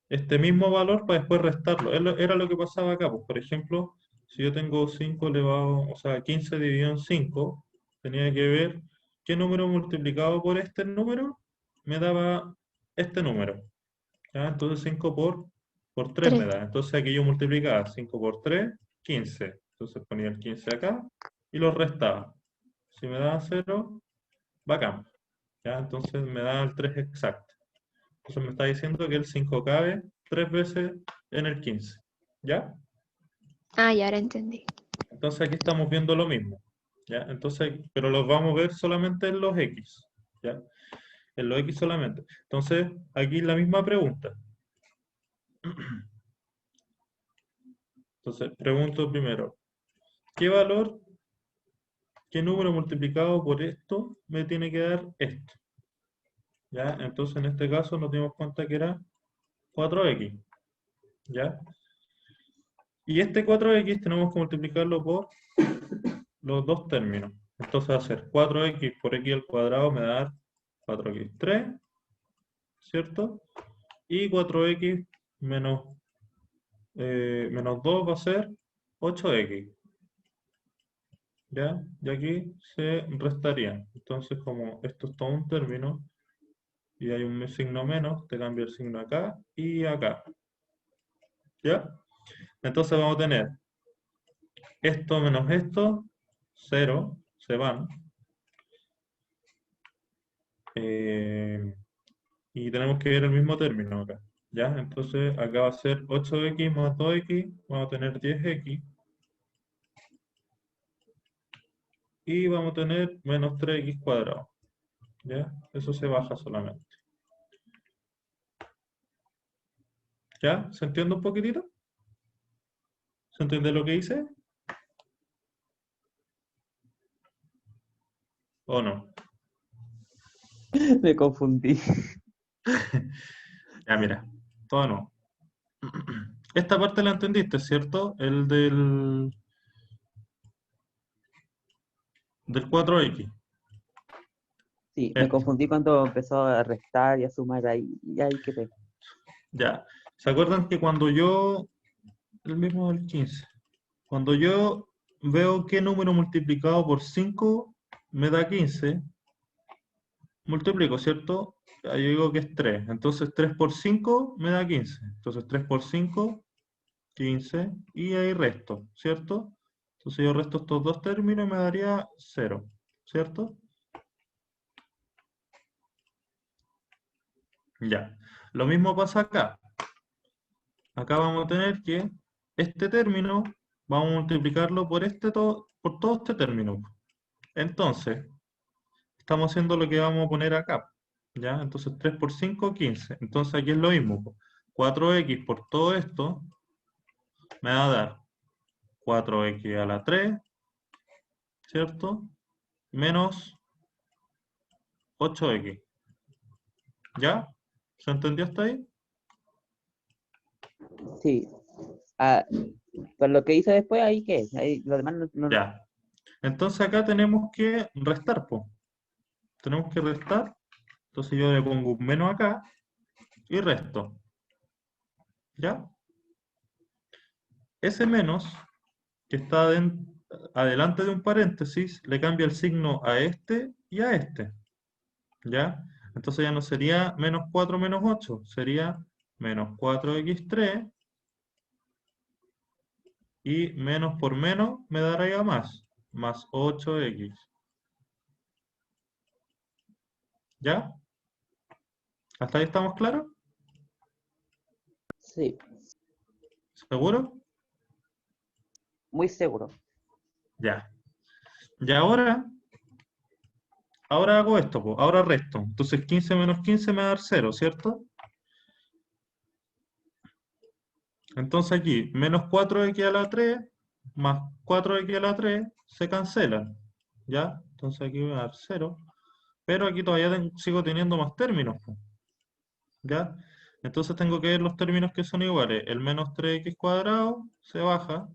este mismo valor para después restarlo. Era lo que pasaba acá, pues, por ejemplo, si yo tengo 5 elevado, o sea, 15 dividido en 5, tenía que ver qué número multiplicado por este número me daba este número. ¿Ya? Entonces 5 por 3 me 3. da. Entonces aquí yo multiplicaba 5 por 3, 15. Entonces ponía el 15 acá y lo restaba. Si me daba 0, bacán. ¿Ya? Entonces me da el 3 exacto. Entonces me está diciendo que el 5 cabe 3 veces en el 15. ¿Ya? Ah, ya ahora entendí. Entonces aquí estamos viendo lo mismo. ¿Ya? Entonces, pero los vamos a ver solamente en los X. ¿Ya? En los X solamente. Entonces, aquí la misma pregunta. Entonces, pregunto primero, ¿qué valor, qué número multiplicado por esto me tiene que dar esto? ¿Ya? Entonces, en este caso nos dimos cuenta que era 4x. ¿Ya? Y este 4x tenemos que multiplicarlo por los dos términos. Entonces va a ser 4x por x al cuadrado me va a dar 4x3, ¿cierto? Y 4x menos, menos 2 va a ser 8x. ¿Ya? Y aquí se restarían. Entonces, como esto es todo un término y hay un signo menos, te cambio el signo acá y acá. ¿Ya? Entonces vamos a tener esto menos esto, 0, se van. Y tenemos que ver el mismo término acá. ¿Ya? Entonces acá va a ser 8x más 2x, vamos a tener 10x. Y vamos a tener menos 3x cuadrado. ¿Ya? Eso se baja solamente. ¿Ya? ¿Se entiende un poquitito? ¿Se entiende lo que hice? ¿O no? Me confundí. Ya, mira. Todo no. Esta parte la entendiste, ¿cierto? El del del 4x. Sí, me Este. confundí cuando empezó a restar y a sumar ahí, y ahí quedé. Ya. ¿Se acuerdan que cuando yo, el mismo del 15, cuando yo veo qué número multiplicado por 5 me da 15, multiplico, ¿cierto? Ya, yo digo que es 3. Entonces 3 por 5 me da 15. Entonces 3 por 5, 15. Y ahí resto, ¿cierto? Entonces yo resto estos dos términos y me daría 0, ¿cierto? Ya. Lo mismo pasa acá. Acá vamos a tener que este término, vamos a multiplicarlo por por todo este término. Entonces, estamos haciendo lo que vamos a poner acá. ¿Ya? Entonces 3 por 5, 15. Entonces aquí es lo mismo, po. 4x por todo esto me va a dar 4x a la 3, ¿cierto? Menos 8x. ¿Ya? ¿Se entendió hasta ahí? Sí. Ah, por lo que hice después, ahí qué, ahí lo demás no. Ya. Entonces acá tenemos que restar, po. Tenemos que restar. Entonces yo le pongo un menos acá y resto. ¿Ya? Ese menos que está adelante de un paréntesis le cambia el signo a este y a este. ¿Ya? Entonces ya no sería menos 4 menos 8, sería menos 4x3 y menos por menos me daría más 8x. ¿Ya? ¿Hasta ahí estamos claros? Sí, ¿Seguro? muy seguro. Ya. Y ahora hago esto, po. Ahora resto. Entonces 15 menos 15 me va a dar 0, ¿cierto? Entonces aquí, menos 4x a la 3 más 4x a la 3 se cancelan. ¿Ya? Entonces aquí voy a dar 0. Pero aquí todavía sigo teniendo más términos, po. ¿Ya? Entonces tengo que ver los términos que son iguales. El menos 3x cuadrado se baja.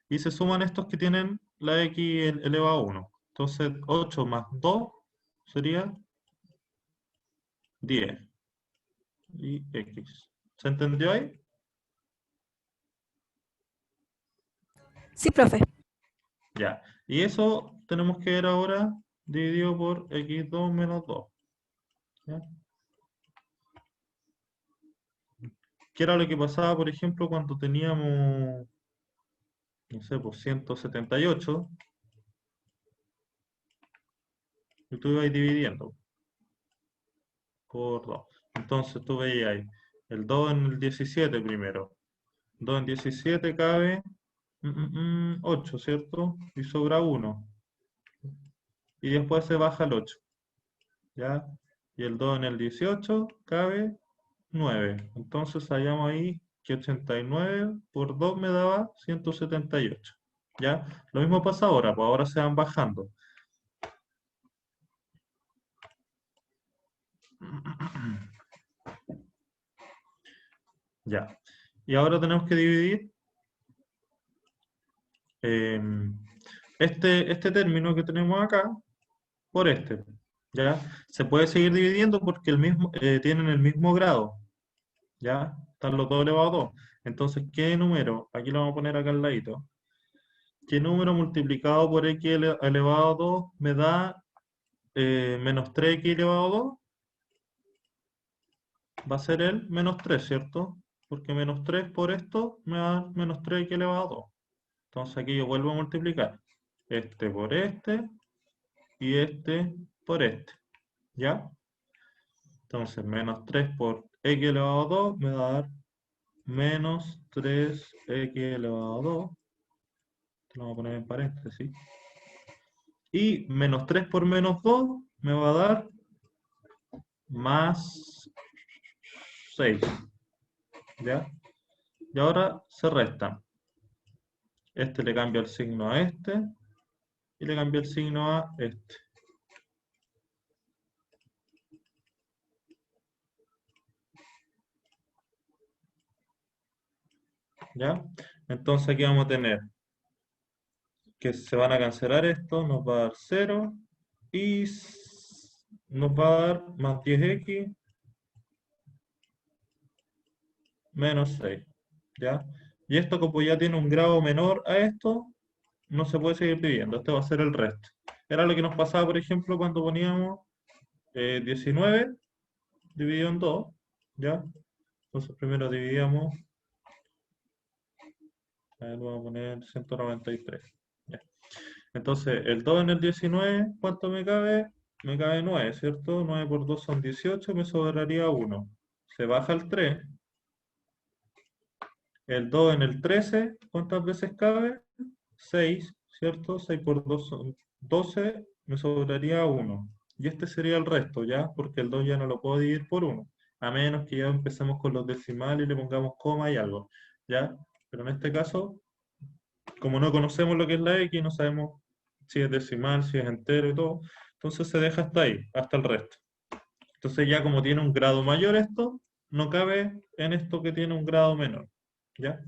Y se suman estos que tienen la x elevado a 1. Entonces 8 más 2 sería 10. Y x. ¿Se entendió ahí? Sí, profe. Ya. Y eso tenemos que ver ahora dividido por x2 menos 2. ¿Ya? ¿Qué era lo que pasaba, por ejemplo, cuando teníamos, no sé, pues 178? Y tú ibas dividiendo por 2. Entonces tú veías ahí el 2 en el 17 primero. 2 en 17 cabe 8, ¿cierto? Y sobra 1. Y después se baja el 8. ¿Ya? Y el 2 en el 18 cabe 9. Entonces hallamos ahí que 89 por 2 me daba 178. ¿Ya? Lo mismo pasa ahora, pues ahora se van bajando. Ya. Y ahora tenemos que dividir este término que tenemos acá por este. ¿Ya? Se puede seguir dividiendo porque tienen el mismo grado. ¿Ya? Están los dos elevados a 2. Entonces, ¿qué número? Aquí lo vamos a poner acá al ladito. ¿Qué número multiplicado por x elevado a 2 me da menos 3x elevado a 2? Va a ser el menos 3, ¿cierto? Porque menos 3 por esto me va a dar menos 3x elevado a 2. Entonces aquí yo vuelvo a multiplicar este por este y este por este. ¿Ya? Entonces menos 3 por x elevado a 2 me va a dar menos 3x elevado a 2. Esto lo vamos a poner en paréntesis. Y menos 3 por menos 2 me va a dar más 6. ¿Ya? Y ahora se restan. Este le cambia el signo a este y le cambia el signo a este. ¿Ya? Entonces aquí vamos a tener que se van a cancelar esto, nos va a dar 0 y nos va a dar más 10x menos 6, ¿ya? Y esto como ya tiene un grado menor a esto, no se puede seguir dividiendo, este va a ser el resto. Era lo que nos pasaba, por ejemplo, cuando poníamos 19 dividido en 2, ¿ya? Entonces primero dividíamos, a ver, vamos a poner 193, ¿ya? Entonces, el 2 en el 19, ¿cuánto me cabe? Me cabe 9, ¿cierto? 9 por 2 son 18, me sobraría 1. Se baja el 3. El 2 en el 13, ¿cuántas veces cabe? 6, ¿cierto? 6 por 2 son 12, me sobraría 1. Y este sería el resto, ¿ya? Porque el 2 ya no lo puedo dividir por 1. A menos que ya empecemos con los decimales y le pongamos coma y algo, ¿ya? Pero en este caso, como no conocemos lo que es la X, no sabemos si es decimal, si es entero y todo, entonces se deja hasta ahí, hasta el resto. Entonces ya como tiene un grado mayor esto, no cabe en esto que tiene un grado menor, ¿ya?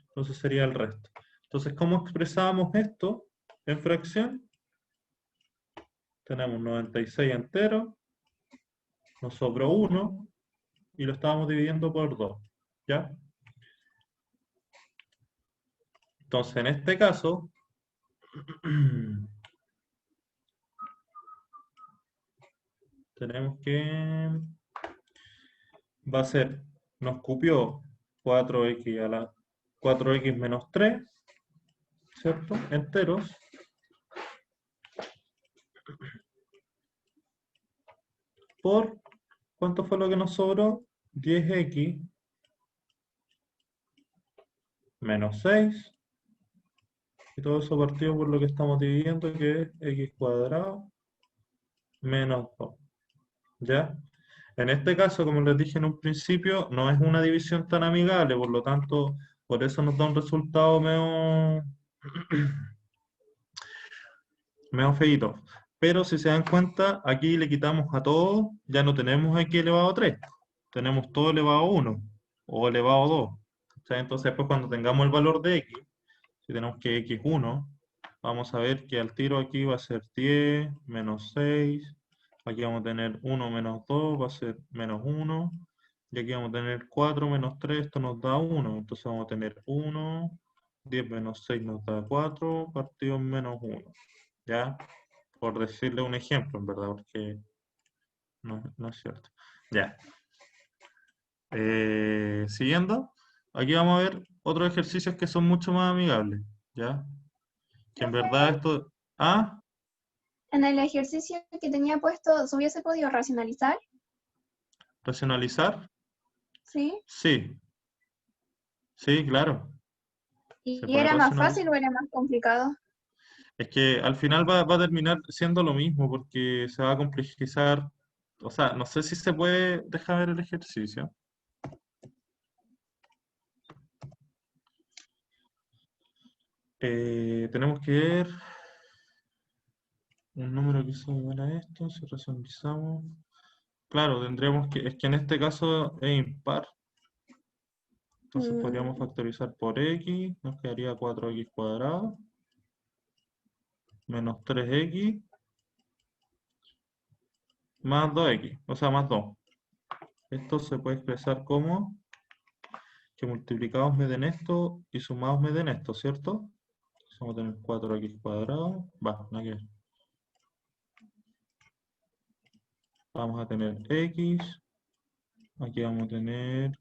Entonces sería el resto. Entonces, ¿cómo expresamos esto en fracción? Tenemos 96 enteros, nos sobró 1 y lo estábamos dividiendo por 2, ¿ya? Entonces, en este caso, tenemos que, va a ser, nos cupió 4x a la 4x menos 3, ¿cierto? Enteros, por, ¿cuánto fue lo que nos sobró? 10x menos 6, y todo eso partido por lo que estamos dividiendo, que es x cuadrado menos 2, ¿ya? En este caso, como les dije en un principio, no es una división tan amigable, por lo tanto, por eso nos da un resultado medio, medio feíto. Pero si se dan cuenta, aquí le quitamos a todo, ya no tenemos x elevado a 3, tenemos todo elevado a 1 o elevado a 2. ¿Sí? Entonces, después cuando tengamos el valor de x, si tenemos que x es 1, vamos a ver que al tiro aquí va a ser 10 menos 6, aquí vamos a tener 1 menos 2, va a ser menos 1, y aquí vamos a tener 4 menos 3, esto nos da 1, entonces vamos a tener 1, 10 menos 6 nos da 4, partido en menos 1, ¿ya? Por decirle un ejemplo, en verdad, porque no es cierto. Ya. Siguiendo, aquí vamos a ver otros ejercicios que son mucho más amigables, ¿ya? Que en verdad esto... ¿Ah? En el ejercicio que tenía puesto, ¿se hubiese podido racionalizar? ¿Racionalizar? ¿Sí? Sí. Sí, claro. Se ¿Y puede era más racionalizar. fácil o era más complicado? Es que al final va a terminar siendo lo mismo porque se va a complejizar. O sea, no sé si se puede dejar ver el ejercicio. Tenemos que ver un número que sea igual a esto. Si racionalizamos. Claro, tendríamos que. Es que en este caso es impar. Entonces podríamos factorizar por x. Nos quedaría 4x cuadrado. Menos 3x. Más 2x. O sea, más 2. Esto se puede expresar como que multiplicados me den esto y sumados me den esto, ¿cierto? Entonces vamos a tener 4x cuadrado. Va, nada que ver. Vamos a tener x. Aquí vamos a tener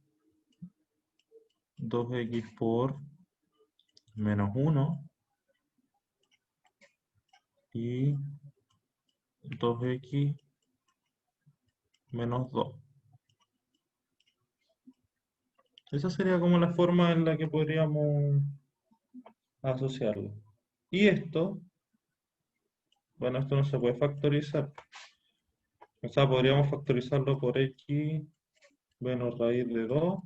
2x por menos 1. Y 2x menos 2. Esa sería como la forma en la que podríamos asociarlo. Y esto, bueno, esto no se puede factorizar. O sea, podríamos factorizarlo por x menos raíz de 2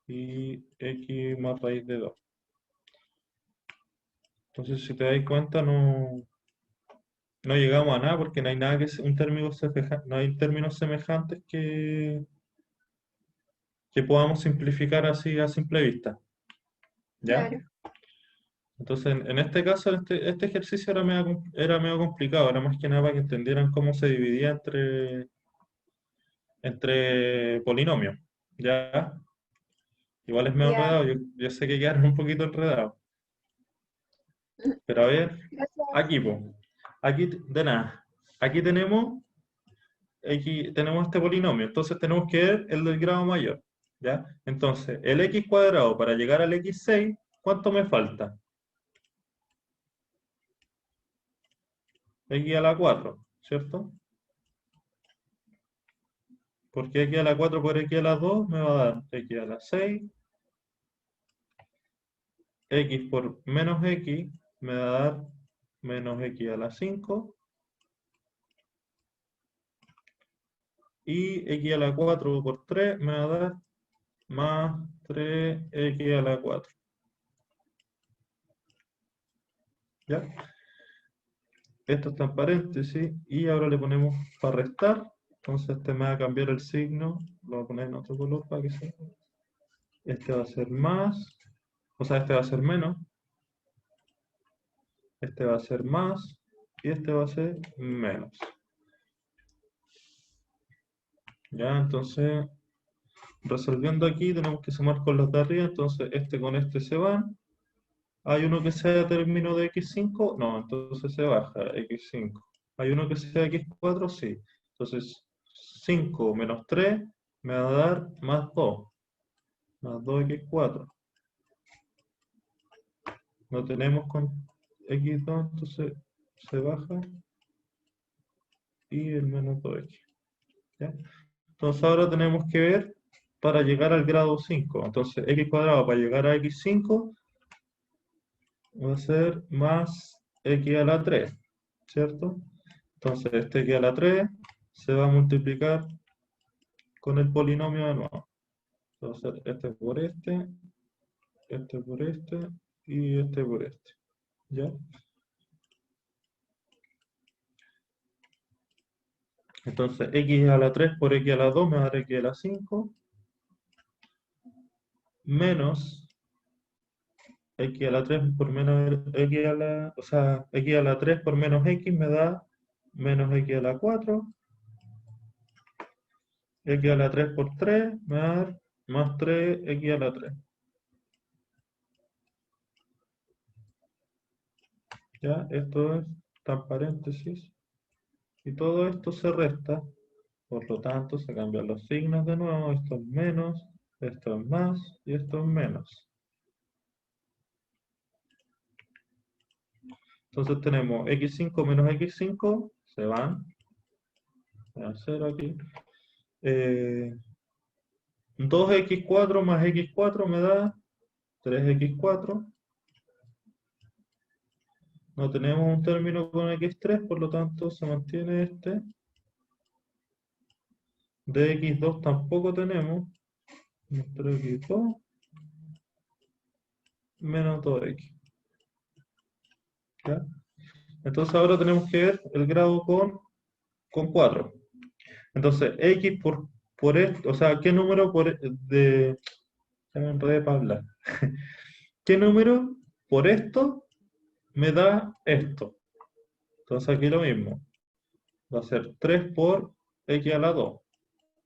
y x más raíz de 2. Entonces, si te das cuenta, no llegamos a nada porque no hay nada que un término no hay términos semejantes que podamos simplificar así a simple vista. ¿Ya? Claro. Entonces, en este caso, este ejercicio era medio complicado, era más que nada para que entendieran cómo se dividía entre polinomios. ¿Ya? Igual es medio Ya, enredado, yo sé que quedaron un poquito enredados. Pero a ver, gracias. aquí, po. Aquí, de nada. Aquí tenemos este polinomio, entonces tenemos que ver el del grado mayor, ¿ya? Entonces, el x cuadrado para llegar al x6, ¿cuánto me falta? X a la 4, ¿cierto? Porque x a la 4 por x a la 2 me va a dar x a la 6, x por menos x me va a dar menos x a la 5, y x a la 4 por 3 me va a dar más 3x a la 4. ¿Ya? Esto está en paréntesis y ahora le ponemos para restar. Entonces este me va a cambiar el signo, lo voy a poner en otro color para que se... Este va a ser más, o sea, este va a ser menos, este va a ser más y este va a ser menos. Ya, entonces, resolviendo aquí tenemos que sumar con los de arriba, entonces este con este se van. ¿Hay uno que sea término de x5? No, entonces se baja x5. ¿Hay uno que sea x4? Sí. Entonces 5 menos 3 me va a dar más 2. Más 2x4. Lo tenemos con x2, entonces se baja. Y el menos 2x. ¿Ya? Entonces ahora tenemos que ver para llegar al grado 5. Entonces x cuadrado para llegar a x5 va a ser más x a la 3, ¿cierto? Entonces este x a la 3 se va a multiplicar con el polinomio de nuevo. Entonces este por este por este y este por este. ¿Ya? Entonces x a la 3 por x a la 2 me va a dar x a la 5 menos x a la 3 por menos x a la, o sea, x a la 3 por menos x me da menos x a la 4. X a la 3 por 3 me va a dar más 3x a la 3. ¿Ya? Esto está en paréntesis. Y todo esto se resta. Por lo tanto, se cambian los signos de nuevo. Esto es menos, esto es más y esto es menos. Entonces tenemos x5 menos x5, se van. Voy a hacer aquí. 2x4 más x4 me da 3x4. No tenemos un término con x3, por lo tanto se mantiene este. De x2 tampoco tenemos. 3x2 menos 2x. ¿Ya? Entonces ahora tenemos que ver el grado con 4. Entonces, x por esto, o sea, ¿qué número ya me enredé para hablar. ¿Qué número por esto me da esto? Entonces aquí lo mismo. Va a ser 3 por x a la 2,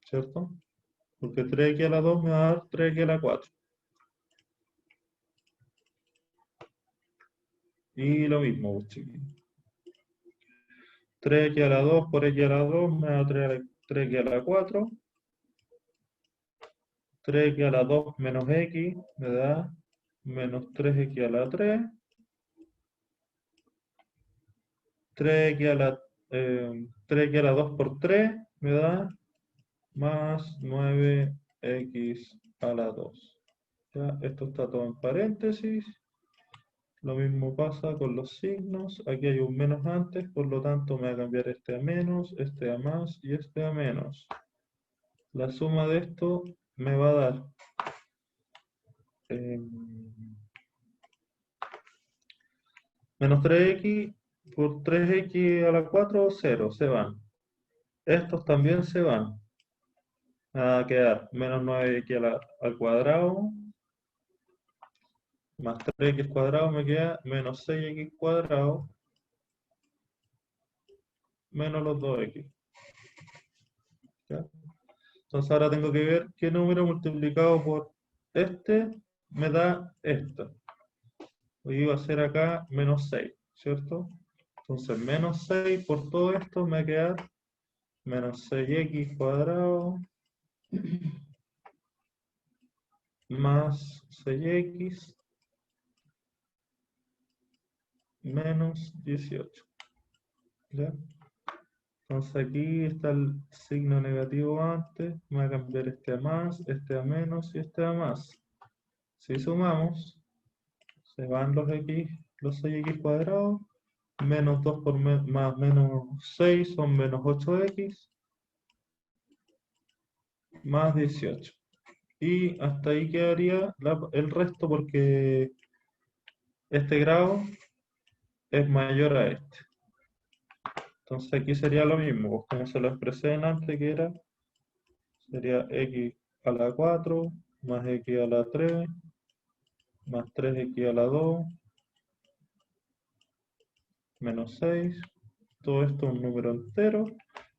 ¿cierto? Porque 3x a la 2 me va a dar 3x a la 4. Y lo mismo, pues, chiquillos. 3x a la 2 por x a la 2 me da 3x a la 4. 3x a la 2 menos x me da menos 3x a la 3. 3x a la, 3x a la 2 por 3 me da más 9x a la 2. ¿Ya? Esto está todo en paréntesis. Lo mismo pasa con los signos. Aquí hay un menos antes, por lo tanto me va a cambiar este a menos, este a más y este a menos. La suma de esto me va a dar menos 3x por 3x a la 4, 0, se van. Estos también se van. Va a quedar menos 9x al cuadrado más 3x cuadrado me queda menos 6x cuadrado menos los 2x. ¿Ya? Entonces ahora tengo que ver qué número multiplicado por este me da esto. Hoy va a ser acá menos 6, ¿cierto? Entonces menos 6 por todo esto me va a quedar menos 6x cuadrado más 6x menos 18. ¿Ya? Entonces aquí está el signo negativo antes, me va a cambiar este a más, este a menos y este a más. Si sumamos, se van los x, los 6x cuadrados, menos 2 por más menos 6 son menos 8x, más 18. Y hasta ahí quedaría el resto porque este grado es mayor a este. Entonces aquí sería lo mismo, pues, como se lo expresé en antes que era, sería x a la 4 más x a la 3 más 3x a la 2 menos 6. Todo esto es un número entero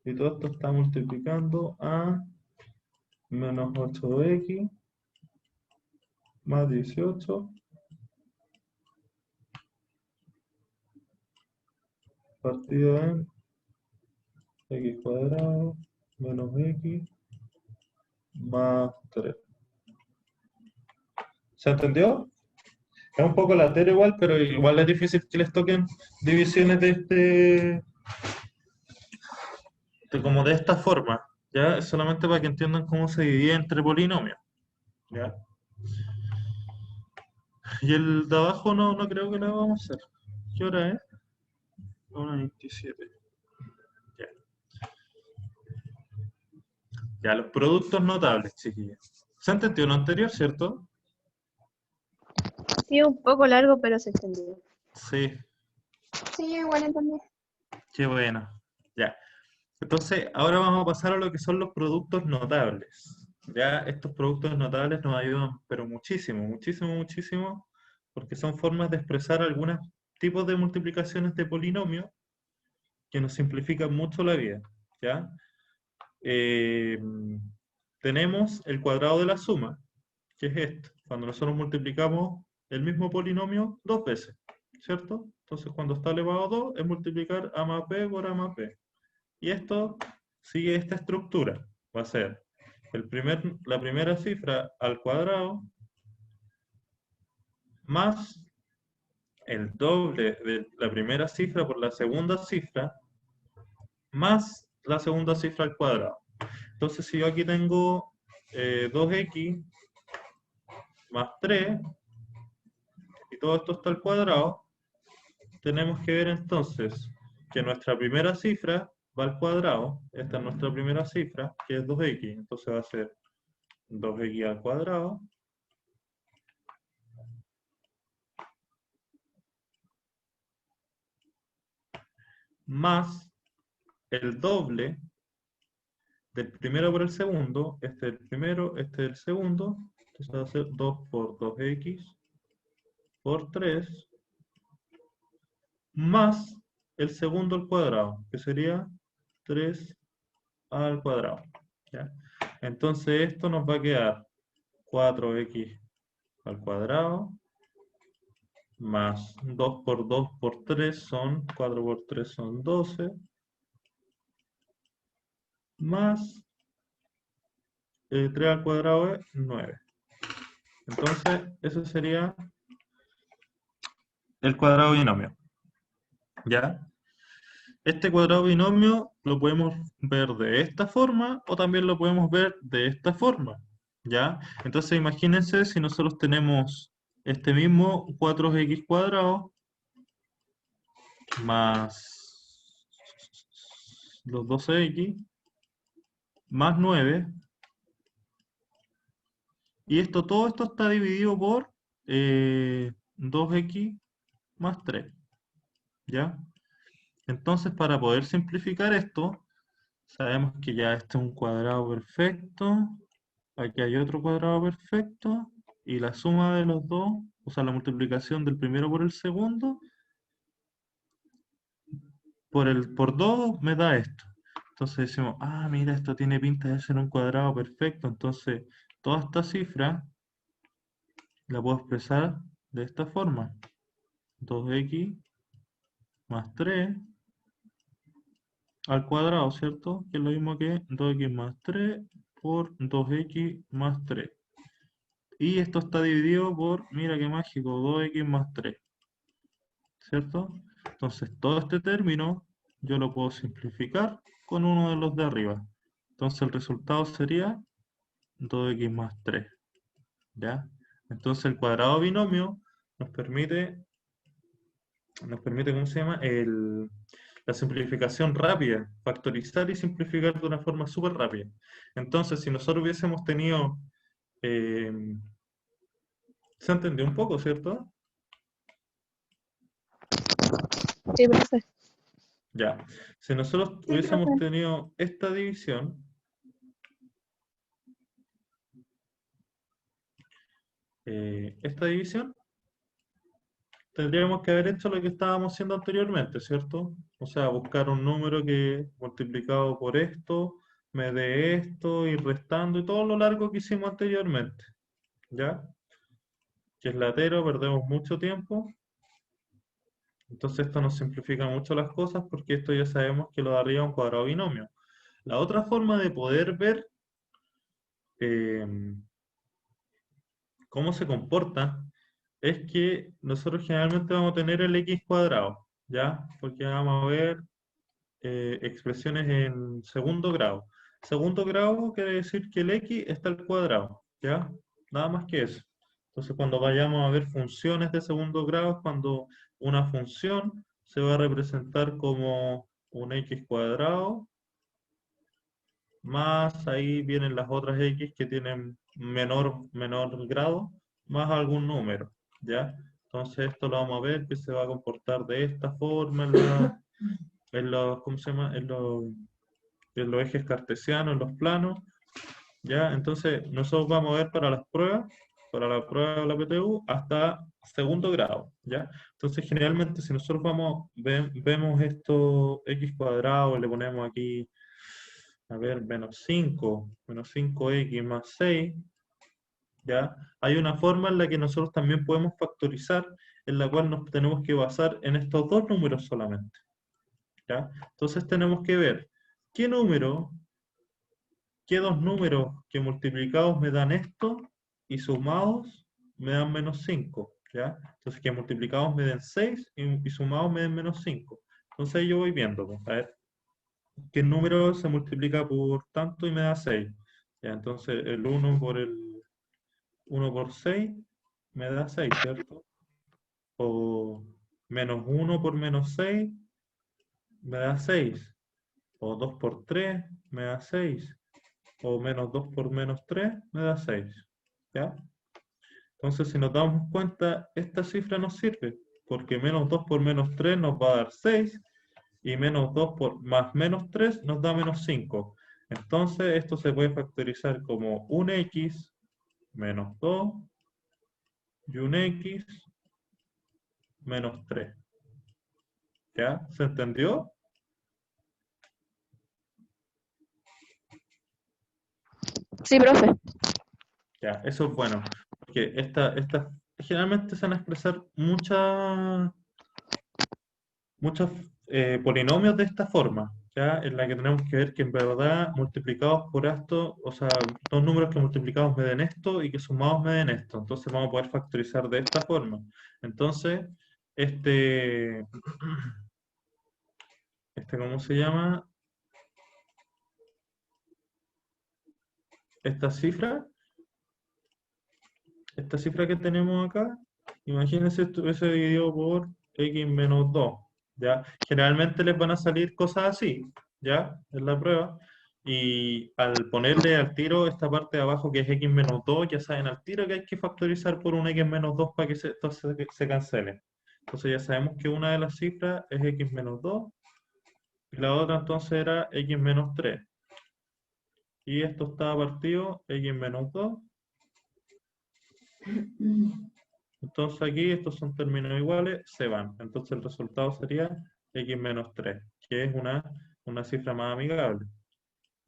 y todo esto está multiplicando a menos 8x más 18 partido en x cuadrado menos x más 3. ¿Se entendió? Es un poco latero igual, pero igual es difícil que les toquen divisiones como de esta forma, ¿ya? Es solamente para que entiendan cómo se divide entre polinomios, ¿ya? Y el de abajo no creo que lo vamos a hacer. ¿Qué hora es? 1:27. Ya. Ya, los productos notables, chiquillos. ¿Se entendió lo anterior, cierto? Sí, un poco largo, pero se entendió. Sí, Sí, yo igual entendí. qué bueno. Ya. Entonces, ahora vamos a pasar a lo que son los productos notables. Ya, estos productos notables nos ayudan, pero muchísimo, muchísimo, muchísimo, porque son formas de expresar algunos tipos de multiplicaciones de polinomios que nos simplifican mucho la vida. ¿Ya? Eh, tenemos el cuadrado de la suma, que es esto, cuando nosotros multiplicamos el mismo polinomio dos veces, ¿cierto? Entonces, cuando está elevado a 2, es multiplicar a más b por a más b. Y esto sigue esta estructura. Va a ser la primera cifra al cuadrado más el doble de la primera cifra por la segunda cifra más la segunda cifra al cuadrado. Entonces, si yo aquí tengo 2x más 3 y todo esto está al cuadrado, tenemos que ver entonces que nuestra primera cifra va al cuadrado. Esta es nuestra primera cifra, que es 2x. Entonces va a ser 2x al cuadrado más el doble del primero por el segundo. Este es el primero, este es el segundo. Entonces va a ser 2 por 2x por 3 más el segundo al cuadrado, que sería 3 al cuadrado. ¿Ya? Entonces esto nos va a quedar 4x al cuadrado más 2 por 2 por 3 son 4 por 3 son 12 más 3 al cuadrado es 9. Entonces ese sería el cuadrado binomio. ¿Ya? Este cuadrado binomio lo podemos ver de esta forma o también lo podemos ver de esta forma. ¿Ya? Entonces imagínense si nosotros tenemos este mismo 4x cuadrado más los 12x más 9 y todo esto está dividido por 2x más 3. ¿Ya? Entonces para poder simplificar esto, sabemos que ya este es un cuadrado perfecto, aquí hay otro cuadrado perfecto y la suma de los dos, o sea, la multiplicación del primero por el segundo, por 2 me da esto. Entonces decimos, ah, mira, esto tiene pinta de ser un cuadrado perfecto. Entonces, toda esta cifra la puedo expresar de esta forma. 2x más 3 al cuadrado, ¿cierto? Que es lo mismo que 2x más 3 por 2x más 3. Y esto está dividido por, mira qué mágico, 2x más 3. ¿Cierto? Entonces, todo este término yo lo puedo simplificar con uno de los de arriba. Entonces, el resultado sería 2x más 3. ¿Ya? Entonces, el cuadrado binomio nos permite, ¿cómo se llama? La simplificación rápida, factorizar y simplificar de una forma súper rápida. Entonces, si nosotros hubiésemos tenido... ¿se entendió un poco, cierto? Sí, profe. Ya. Si nosotros Sí, hubiésemos profe. tenido esta división, tendríamos que haber hecho lo que estábamos haciendo anteriormente, ¿cierto? O sea, buscar un número que multiplicado por esto, me dé esto, ir restando y todo lo largo que hicimos anteriormente, ¿ya? Que es latero, perdemos mucho tiempo. Entonces esto nos simplifica mucho las cosas porque esto ya sabemos que lo daría un cuadrado binomio. La otra forma de poder ver eh, cómo se comporta es que nosotros generalmente vamos a tener el x cuadrado, ¿ya? Porque vamos a ver expresiones en segundo grado. Segundo grado quiere decir que el x está al cuadrado, ¿ya? Nada más que eso. Entonces, cuando vayamos a ver funciones de segundo grado, es cuando una función se va a representar como un x cuadrado, más ahí vienen las otras x que tienen menor grado, más algún número, ¿ya? Entonces esto lo vamos a ver que se va a comportar de esta forma ¿cómo se llama? En los ejes cartesianos, en los planos, ¿ya? Entonces nosotros vamos a ver para las pruebas, para la prueba de la PTU, hasta segundo grado, ¿ya? Entonces generalmente si nosotros vemos esto x cuadrado, le ponemos aquí a ver, menos 5x más 6, ¿ya? Hay una forma en la que nosotros también podemos factorizar, en la cual nos tenemos que basar en estos dos números solamente, ¿ya? Entonces tenemos que ver qué dos números que multiplicados me dan esto y sumados me dan menos 5, ¿ya? Entonces que multiplicados me den 6 y sumados me den menos 5. Entonces ahí yo voy viendo, pues, a ver, ¿qué número se multiplica por tanto y me da 6? Ya, entonces el 1 por 6 me da 6, ¿cierto? O menos 1 por menos 6 me da 6. O 2 por 3 me da 6. O menos 2 por menos 3 me da 6. ¿Ya? Entonces si nos damos cuenta, esta cifra nos sirve, porque menos 2 por menos 3 nos va a dar 6, y menos 2 por más menos 3 nos da menos 5. Entonces esto se puede factorizar como un x menos 2 y un x menos 3. ¿Ya? ¿Se entendió? Sí, profe. Ya, eso es bueno. Porque generalmente se van a expresar muchos polinomios de esta forma, ¿ya? En la que tenemos que ver que en verdad multiplicados por esto, o sea, dos números que multiplicados me den esto y que sumados me den esto. Entonces vamos a poder factorizar de esta forma. Entonces, este, ¿cómo se llama? Esta cifra que tenemos acá, imagínense esto hubiese dividido por x menos 2, ¿ya? Generalmente les van a salir cosas así, ¿ya? En la prueba. Y al ponerle al tiro esta parte de abajo que es x menos 2, ya saben al tiro que hay que factorizar por un x menos 2 para que se cancele. Entonces ya sabemos que una de las cifras es x menos 2 y la otra entonces era x menos 3. Y esto estaba partido x menos 2 Entonces aquí estos son términos iguales, se van. Entonces el resultado sería x menos 3, que es una cifra más amigable.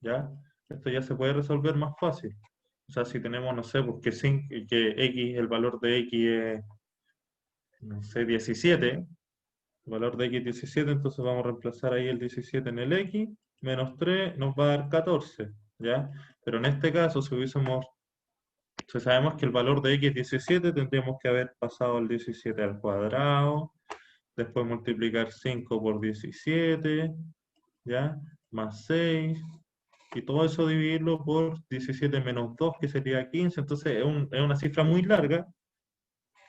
¿Ya? Esto ya se puede resolver más fácil. O sea, si tenemos, no sé, pues que x, el valor de x es, no sé, 17, el valor de x es 17, entonces vamos a reemplazar ahí el 17 en el x, menos 3 nos va a dar 14, ¿ya? Pero en este caso, si sabemos que el valor de x es 17, tendríamos que haber pasado el 17 al cuadrado, después multiplicar 5 por 17, ¿ya? Más 6, y todo eso dividirlo por 17 menos 2, que sería 15, entonces es una cifra muy larga,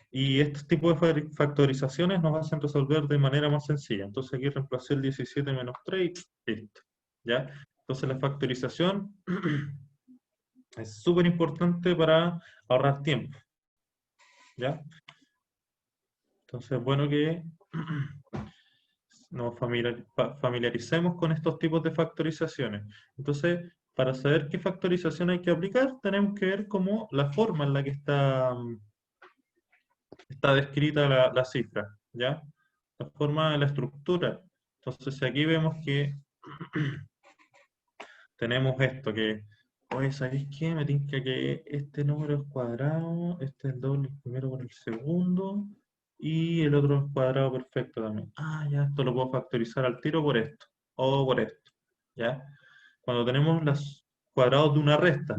y estos tipos de factorizaciones nos hacen resolver de manera más sencilla. Entonces aquí reemplacé el 17 menos 3 y listo, ¿ya? Entonces la factorización es súper importante para ahorrar tiempo, ¿ya? Entonces, bueno que nos familiaricemos con estos tipos de factorizaciones. Entonces, para saber qué factorización hay que aplicar, tenemos que ver cómo la forma en la que está descrita la cifra, ¿ya? La forma de la estructura. Entonces, aquí vemos que tenemos esto, que, oye, ¿sabéis qué? Me tinca que este número es cuadrado, este es el doble primero por el segundo, y el otro es cuadrado perfecto también. Ah, ya, esto lo puedo factorizar al tiro por esto, o por esto, ¿ya? Cuando tenemos los cuadrados de una resta,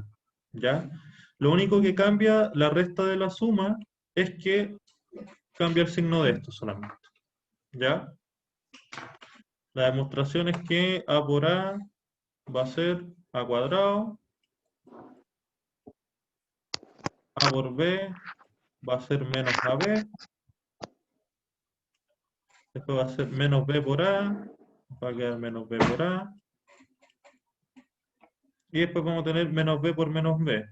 ¿ya? Lo único que cambia la resta de la suma es que cambia el signo de esto solamente, ¿ya? La demostración es que a por a va a ser a cuadrado, a por b va a ser menos ab, después va a ser menos b por a, va a quedar menos b por a, y después vamos a tener menos b por menos b.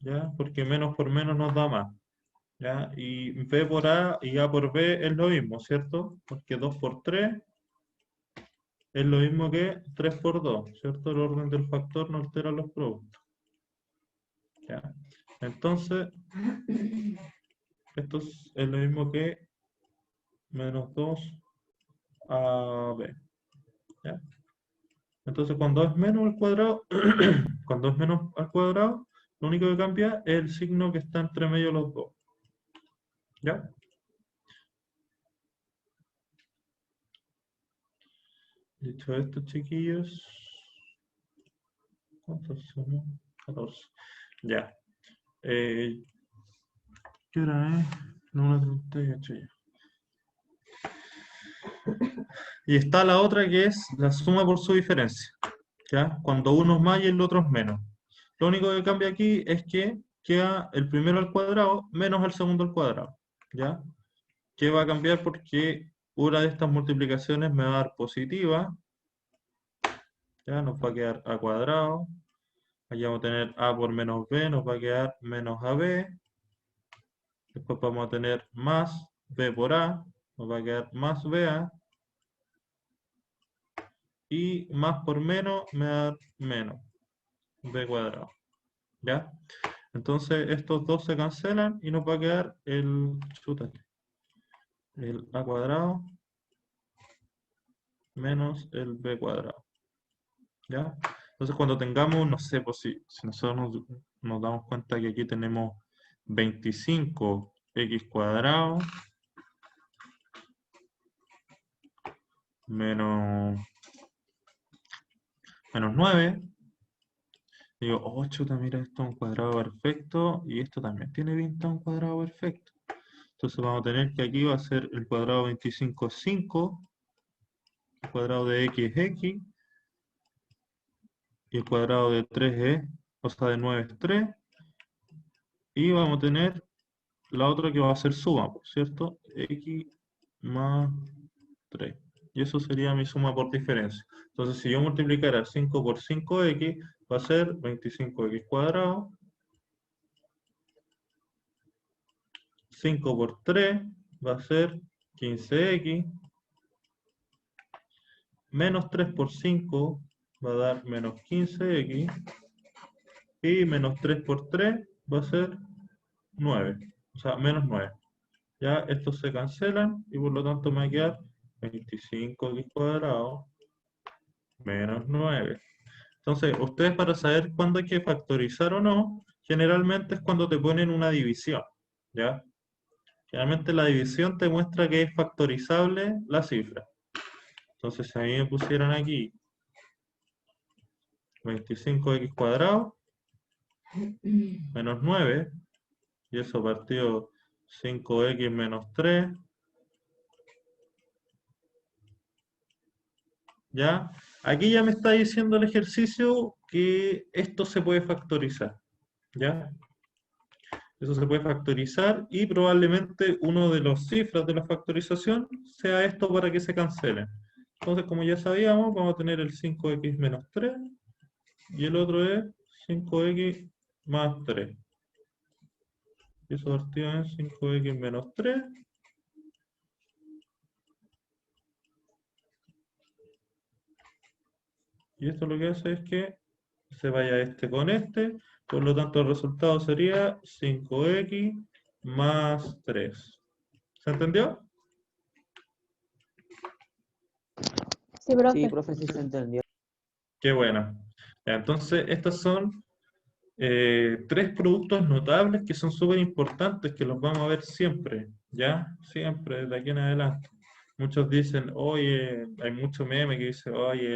¿Ya? Porque menos por menos nos da más. ¿Ya? Y b por a y a por b es lo mismo, ¿cierto? Porque 2 por 3 es lo mismo que 3 por 2, ¿cierto? El orden del factor no altera los productos. ¿Ya? Entonces, esto es lo mismo que menos 2 a b. ¿Ya? Entonces, cuando es menos al cuadrado, cuando es menos al cuadrado, lo único que cambia es el signo que está entre medio de los dos. ¿Ya? Dicho esto, chiquillos, ¿cuántos somos? 14. Ya. ¿Qué hora es? 1:38 ya. Y está la otra que es la suma por su diferencia. ¿Ya? Cuando uno es más y el otro es menos. Lo único que cambia aquí es que queda el primero al cuadrado menos el segundo al cuadrado. ¿Ya? ¿Qué va a cambiar? Porque una de estas multiplicaciones me va a dar positiva. ¿Ya? Nos va a quedar a cuadrado. Aquí vamos a tener a por menos b, nos va a quedar menos ab. Después vamos a tener más b por a, nos va a quedar más ba. Y más por menos me va a dar menos b cuadrado. ¿Ya? Entonces estos dos se cancelan y nos va a quedar el a cuadrado menos el b cuadrado. ¿Ya? Entonces cuando tengamos, no sé, pues si nosotros nos damos cuenta que aquí tenemos 25x cuadrado menos 9. Digo, oh, chuta, mira, esto es un cuadrado perfecto y esto también tiene pinta de un cuadrado perfecto. Entonces vamos a tener que aquí va a ser el cuadrado 25 es 5, el cuadrado de x es x, y el cuadrado de 3 es, o sea, de 9 es 3, y vamos a tener la otra que va a ser suma, ¿cierto? X más 3. Y eso sería mi suma por diferencia. Entonces, si yo multiplicara 5 por 5x, va a ser 25x cuadrado. 5 por 3 va a ser 15x. Menos 3 por 5 va a dar menos 15x. Y menos 3 por 3 va a ser 9. O sea, menos 9. Ya estos se cancelan y por lo tanto me va a quedar 25x cuadrado menos 9. Entonces, ustedes para saber cuándo hay que factorizar o no, generalmente es cuando te ponen una división, ¿ya? Generalmente la división te muestra que es factorizable la cifra. Entonces, si a mí me pusieran aquí 25x cuadrado menos 9, y eso partido 5x menos 3, ¿ya? Aquí ya me está diciendo el ejercicio que esto se puede factorizar, ¿ya? Eso se puede factorizar y probablemente uno de los cifras de la factorización sea esto para que se cancelen. Entonces, como ya sabíamos, vamos a tener el 5x menos 3 y el otro es 5x más 3. Y eso partido en 5x menos 3. Y esto lo que hace es que se vaya este con este, por lo tanto el resultado sería 5x más 3. ¿Se entendió? Sí, profe. Sí, profe, sí se entendió. Qué bueno. Ya, entonces, estos son 3 productos notables que son súper importantes, que los vamos a ver siempre, ¿ya? Siempre, de aquí en adelante. Muchos dicen, oye, hay mucho meme que dice, oye,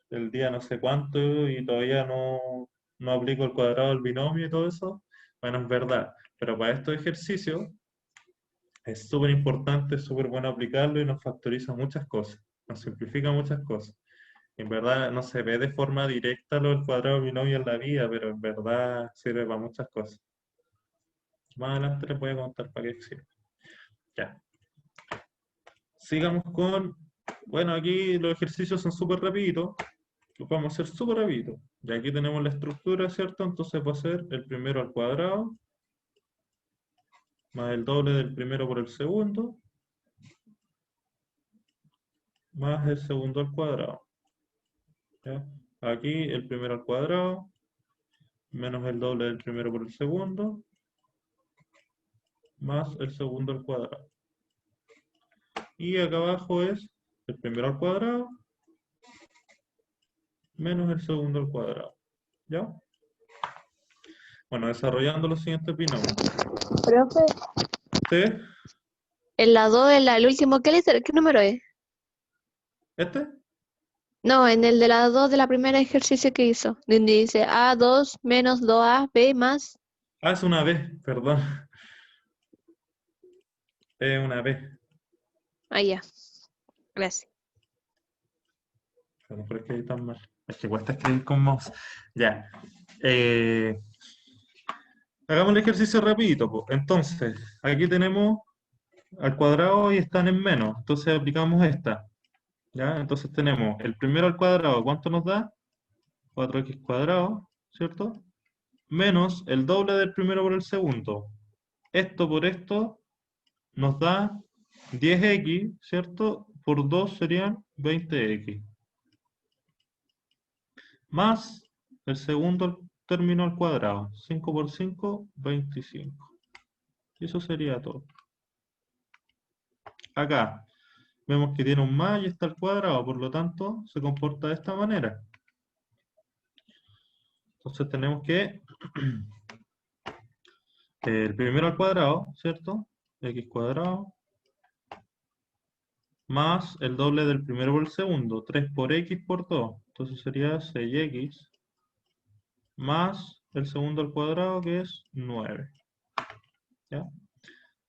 el día no sé cuánto y todavía no aplico el cuadrado del binomio y todo eso. Bueno, es verdad, pero para estos ejercicios es súper importante, es súper bueno aplicarlo y nos factoriza muchas cosas, nos simplifica muchas cosas. En verdad no se ve de forma directa lo del cuadrado del binomio en la vida, pero en verdad sirve para muchas cosas. Más adelante les voy a contar para qué sirve. Ya. Sigamos con, bueno, aquí los ejercicios son súper rapiditos. Lo podemos hacer súper rápido. Y aquí tenemos la estructura, ¿cierto? Entonces va a ser el primero al cuadrado, más el doble del primero por el segundo, más el segundo al cuadrado. ¿Ya? Aquí el primero al cuadrado, menos el doble del primero por el segundo, más el segundo al cuadrado. Y acá abajo es el primero al cuadrado, menos el segundo al cuadrado. ¿Ya? Bueno, desarrollando los siguientes binomios. Profe, ¿Sí? el lado del último, ¿qué número es? ¿Este? No, en el de la 2 de la primera ejercicio que hizo, donde dice A2 menos 2AB más. Ah, es una B, perdón. Es una B. Ah, ya. Gracias. A lo mejor escribí tan mal. Es que cuesta escribir con mouse. Ya. Hagamos el ejercicio rapidito, po. Entonces, aquí tenemos al cuadrado y están en menos. Entonces aplicamos esta. ¿Ya? Entonces tenemos el primero al cuadrado. ¿Cuánto nos da? 4x cuadrado, ¿cierto? Menos el doble del primero por el segundo. Esto por esto nos da 10x, ¿cierto? Por 2 serían 20x. Más el segundo término al cuadrado. 5 por 5, 25. Y eso sería todo. Acá vemos que tiene un más y está al cuadrado, por lo tanto se comporta de esta manera. Entonces tenemos que el primero al cuadrado, ¿cierto? X cuadrado más el doble del primero por el segundo, 3 por x por 2, entonces sería 6x más el segundo al cuadrado que es 9. ¿Ya?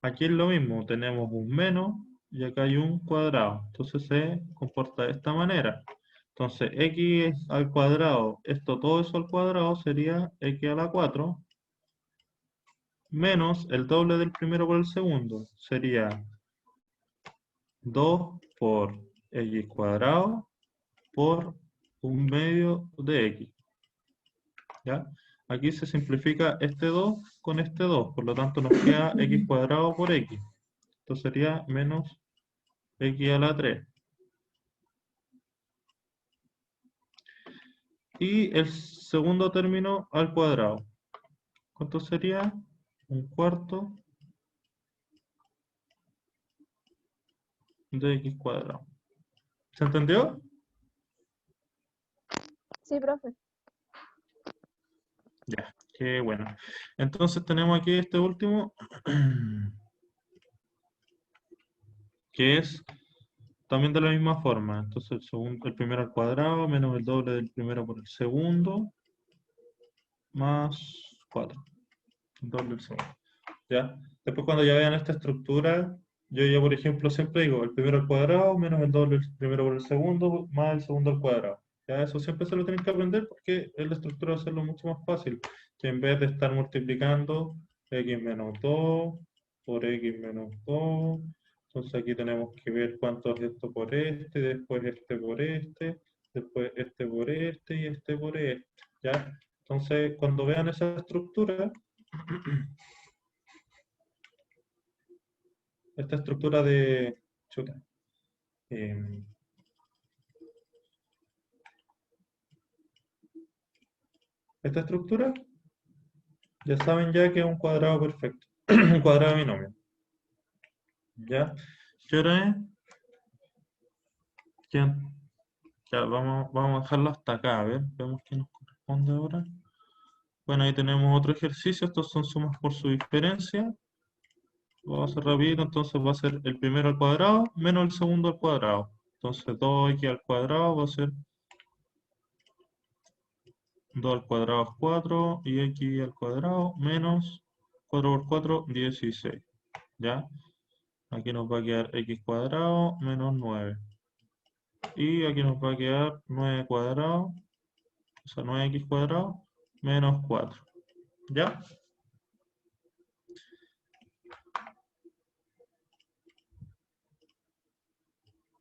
Aquí es lo mismo, tenemos un menos y acá hay un cuadrado, entonces se comporta de esta manera. Entonces x al cuadrado, todo eso al cuadrado sería x a la 4 menos el doble del primero por el segundo, sería 2 por x cuadrado por un medio de x. ¿Ya? Aquí se simplifica este 2 con este 2, por lo tanto nos queda x cuadrado por x. Esto sería menos x a la 3. y el segundo término al cuadrado. ¿Cuánto sería? Un cuarto de x cuadrado. ¿Se entendió? Sí, profe. Ya, qué bueno. Entonces tenemos aquí este último, que es también de la misma forma. Entonces el segundo, el primero al cuadrado menos el doble del primero por el segundo, más 4. El doble del segundo. ¿Ya? Después cuando ya vean esta estructura, yo ya por ejemplo siempre digo el primero al cuadrado menos el doble del primero por el segundo, más el segundo al cuadrado. Ya eso siempre se lo tienen que aprender porque es la estructura de hacerlo mucho más fácil. Que en vez de estar multiplicando x menos 2 por x menos 2, entonces aquí tenemos que ver cuánto es esto por este, después este por este, después este por este y este por este. ¿Ya? Entonces cuando vean esa estructura, esta estructura de... chuta, em, esta estructura, ya saben ya que es un cuadrado perfecto, un cuadrado binomio. ¿Ya? ¿Qué hora es? Ya, ya, vamos a dejarlo hasta acá, a ver, veamos qué nos corresponde ahora. Bueno, ahí tenemos otro ejercicio, estos son sumas por su diferencia. Lo vamos a hacer rapidito, entonces va a ser el primero al cuadrado menos el segundo al cuadrado. Entonces 2x al cuadrado va a ser 2 al cuadrado es 4 y x al cuadrado menos 4 por 4, 16. ¿Ya? Aquí nos va a quedar x cuadrado menos 9. Y aquí nos va a quedar 9 cuadrado, o sea, 9x cuadrado menos 4. ¿Ya?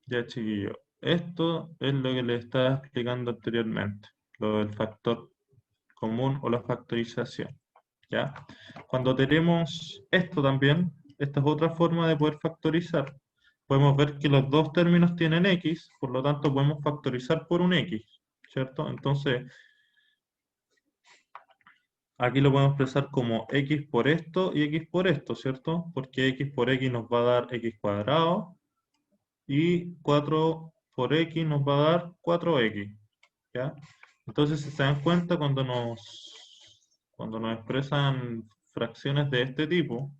Ya, chiquillo. Esto es lo que les estaba explicando anteriormente, lo del factor común o la factorización. ¿Ya? Cuando tenemos esto también, esta es otra forma de poder factorizar. Podemos ver que los dos términos tienen x, por lo tanto podemos factorizar por un x, ¿cierto? Entonces, aquí lo podemos expresar como x por esto y x por esto, ¿cierto? Porque x por x nos va a dar x cuadrado y 4 por x nos va a dar 4x, ¿ya? Entonces, si se dan cuenta, cuando nos expresan fracciones de este tipo,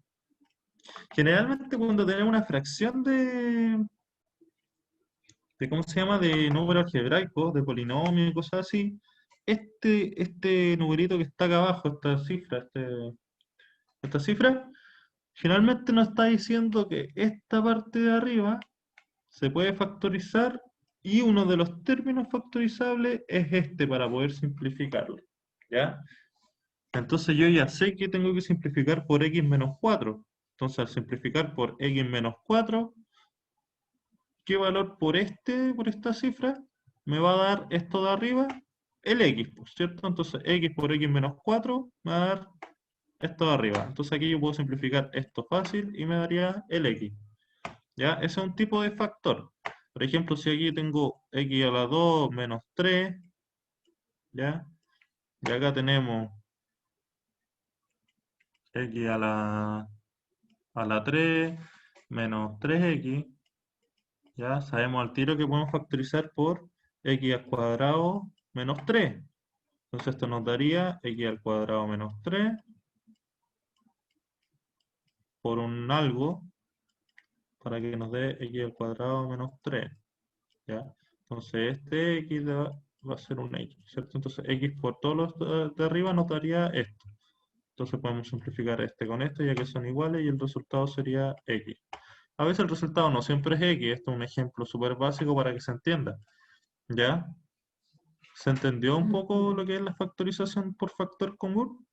generalmente cuando tenemos una fracción de ¿cómo se llama? De número algebraico, de polinomio y cosas así, este numerito que está acá abajo, esta cifra, generalmente nos está diciendo que esta parte de arriba se puede factorizar y uno de los términos factorizables es este para poder simplificarlo, ¿ya? Entonces yo ya sé que tengo que simplificar por x menos 4. Entonces al simplificar por x menos 4, ¿qué valor por esta cifra me va a dar esto de arriba? El x, pues, ¿cierto? Entonces x por x menos 4 me va a dar esto de arriba. Entonces aquí yo puedo simplificar esto fácil y me daría el x. ¿Ya? Ese es un tipo de factor. Por ejemplo, si aquí tengo x a la 2 menos 3, ¿ya? Y acá tenemos x a la 3 menos 3x, ya sabemos al tiro que podemos factorizar por x al cuadrado menos 3. Entonces esto nos daría x al cuadrado menos 3 por un algo para que nos dé x al cuadrado menos 3. ¿Ya? Entonces este x va a ser un x, ¿cierto? Entonces x por todos los de arriba nos daría esto. Entonces podemos simplificar este con este ya que son iguales y el resultado sería x. A veces el resultado no siempre es x, esto es un ejemplo súper básico para que se entienda. ¿Ya? ¿Se entendió un poco lo que es la factorización por factor común?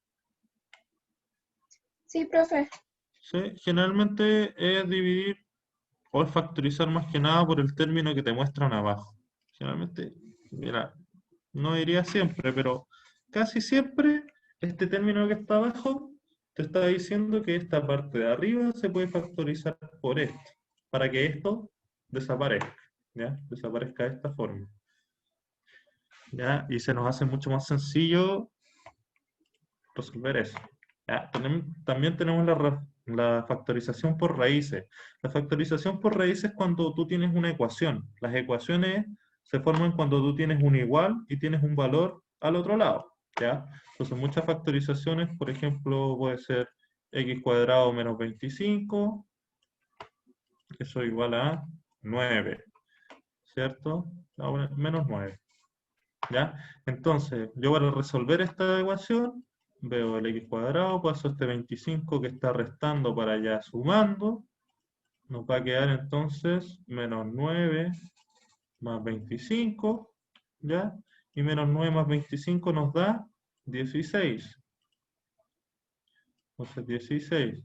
Sí, profe. Sí, generalmente es dividir o es factorizar más que nada por el término que te muestran abajo. Generalmente, mira, no diría siempre, pero casi siempre este término que está abajo te está diciendo que esta parte de arriba se puede factorizar por esto, para que esto desaparezca, ¿ya? Desaparezca de esta forma. ¿ya? Y se nos hace mucho más sencillo resolver eso. ¿Ya? También tenemos la factorización por raíces. La factorización por raíces es cuando tú tienes una ecuación. Las ecuaciones se forman cuando tú tienes un igual y tienes un valor al otro lado, ¿ya? Entonces muchas factorizaciones, por ejemplo, puede ser x cuadrado menos 25, eso igual a 9, ¿cierto? Ahora, menos 9. ¿Ya? Entonces, yo para resolver esta ecuación, veo el x cuadrado, paso este 25 que está restando para allá sumando, nos va a quedar entonces menos 9 más 25, ¿ya? Y menos 9 más 25 nos da 16. Entonces 16.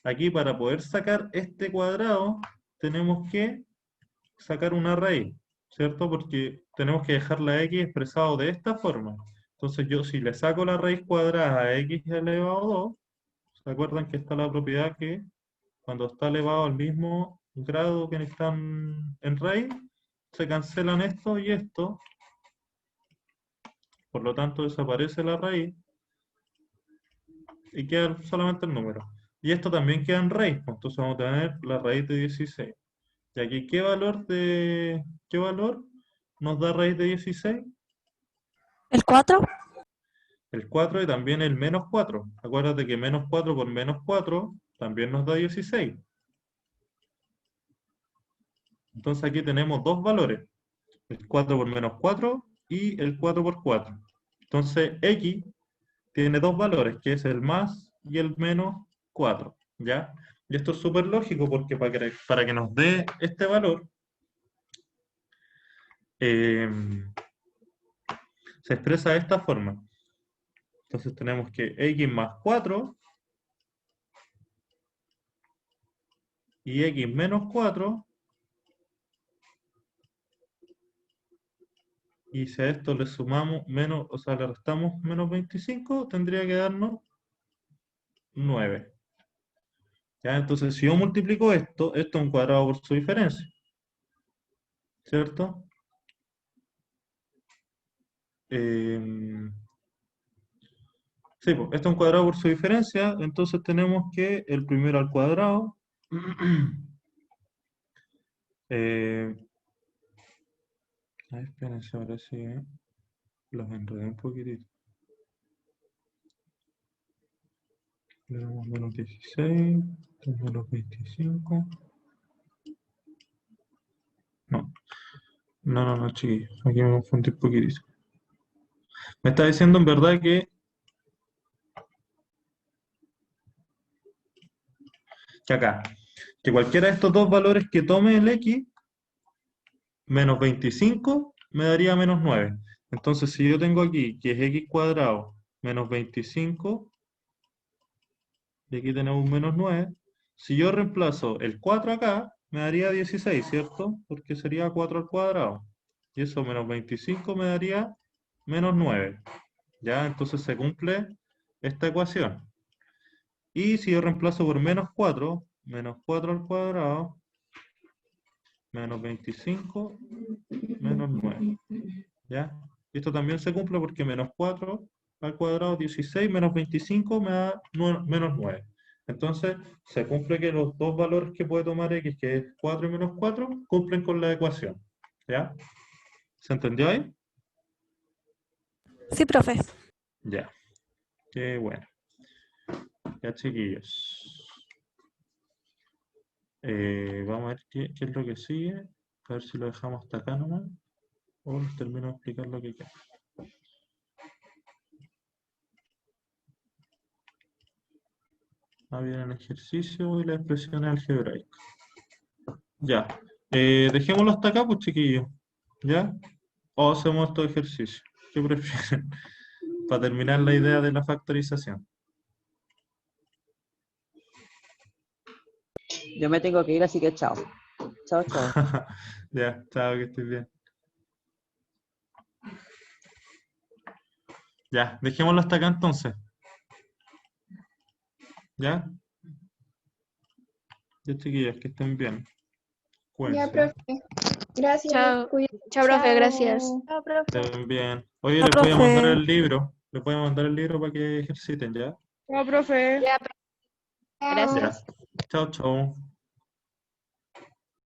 Aquí para poder sacar este cuadrado, tenemos que sacar una raíz, ¿cierto? Porque tenemos que dejar la x expresado de esta forma. Entonces yo si le saco la raíz cuadrada a x elevado a 2, ¿se acuerdan que está la propiedad que cuando está elevado al mismo grado que están en raíz, se cancelan esto y esto, por lo tanto desaparece la raíz y queda solamente el número. Y esto también queda en raíz, pues, entonces vamos a tener la raíz de 16. Y aquí, ¿qué valor nos da raíz de 16? ¿El 4? El 4 y también el menos 4. Acuérdate que menos 4 por menos 4 también nos da 16. Entonces aquí tenemos dos valores. El 4 por menos 4 y el 4 por 4. Entonces x tiene dos valores, que es el más y el menos 4. ¿Ya? Y esto es súper lógico porque para que nos dé este valor, se expresa de esta forma. Entonces tenemos que x más 4 y x menos 4, y si a esto le sumamos menos, o sea, le restamos menos 25, tendría que darnos 9. ¿Ya? Entonces, si yo multiplico esto es un cuadrado por su diferencia, ¿cierto? Sí, pues, esto es un cuadrado por su diferencia, entonces tenemos que el primero al cuadrado, espérense, ahora sí, los enredé un poquitito. Le damos menos 16, menos 25. No, chiquillos, aquí me confundí un poquitito. Me está diciendo en verdad que acá, que cualquiera de estos dos valores que tome el x, menos 25, me daría menos 9. Entonces, si yo tengo aquí que es x cuadrado menos 25, y aquí tenemos un menos 9, si yo reemplazo el 4 acá, me daría 16, ¿cierto? Porque sería 4 al cuadrado. Y eso menos 25 me daría menos 9. ¿Ya? Entonces se cumple esta ecuación. Y si yo reemplazo por menos 4 al cuadrado, menos 25, menos 9. ¿Ya? Y esto también se cumple porque menos 4 al cuadrado, 16, menos 25 me da menos 9. Entonces, se cumple que los dos valores que puede tomar x, que es 4 y menos 4, cumplen con la ecuación. ¿Ya? ¿Se entendió ahí? Sí, profe. Ya. Qué bueno. Ya, chiquillos. Vamos a ver qué es lo que sigue. A ver si lo dejamos hasta acá nomás. O les termino de explicar lo que queda. Viene el ejercicio y las expresiones algebraicas. Ya. Dejémoslo hasta acá, pues, chiquillos. ¿Ya? O hacemos estos ejercicios. ¿Qué prefieren? Para terminar la idea de la factorización. Yo me tengo que ir, así que chao. Chao, chao. Ya, chao, que estés bien. Ya, dejémoslo hasta acá entonces. ¿Ya? Ya, chiquillos, que estén bien. Ya, Cuídense. profe. Gracias. Chao. cuídate. Chao, profe, gracias. Chao. Estén bien. Oye, Chao, les voy a mandar profe. el libro. Les voy a mandar el libro para que ejerciten, ¿ya? No, profe. Ya, gracias. Ya. Chao, chao.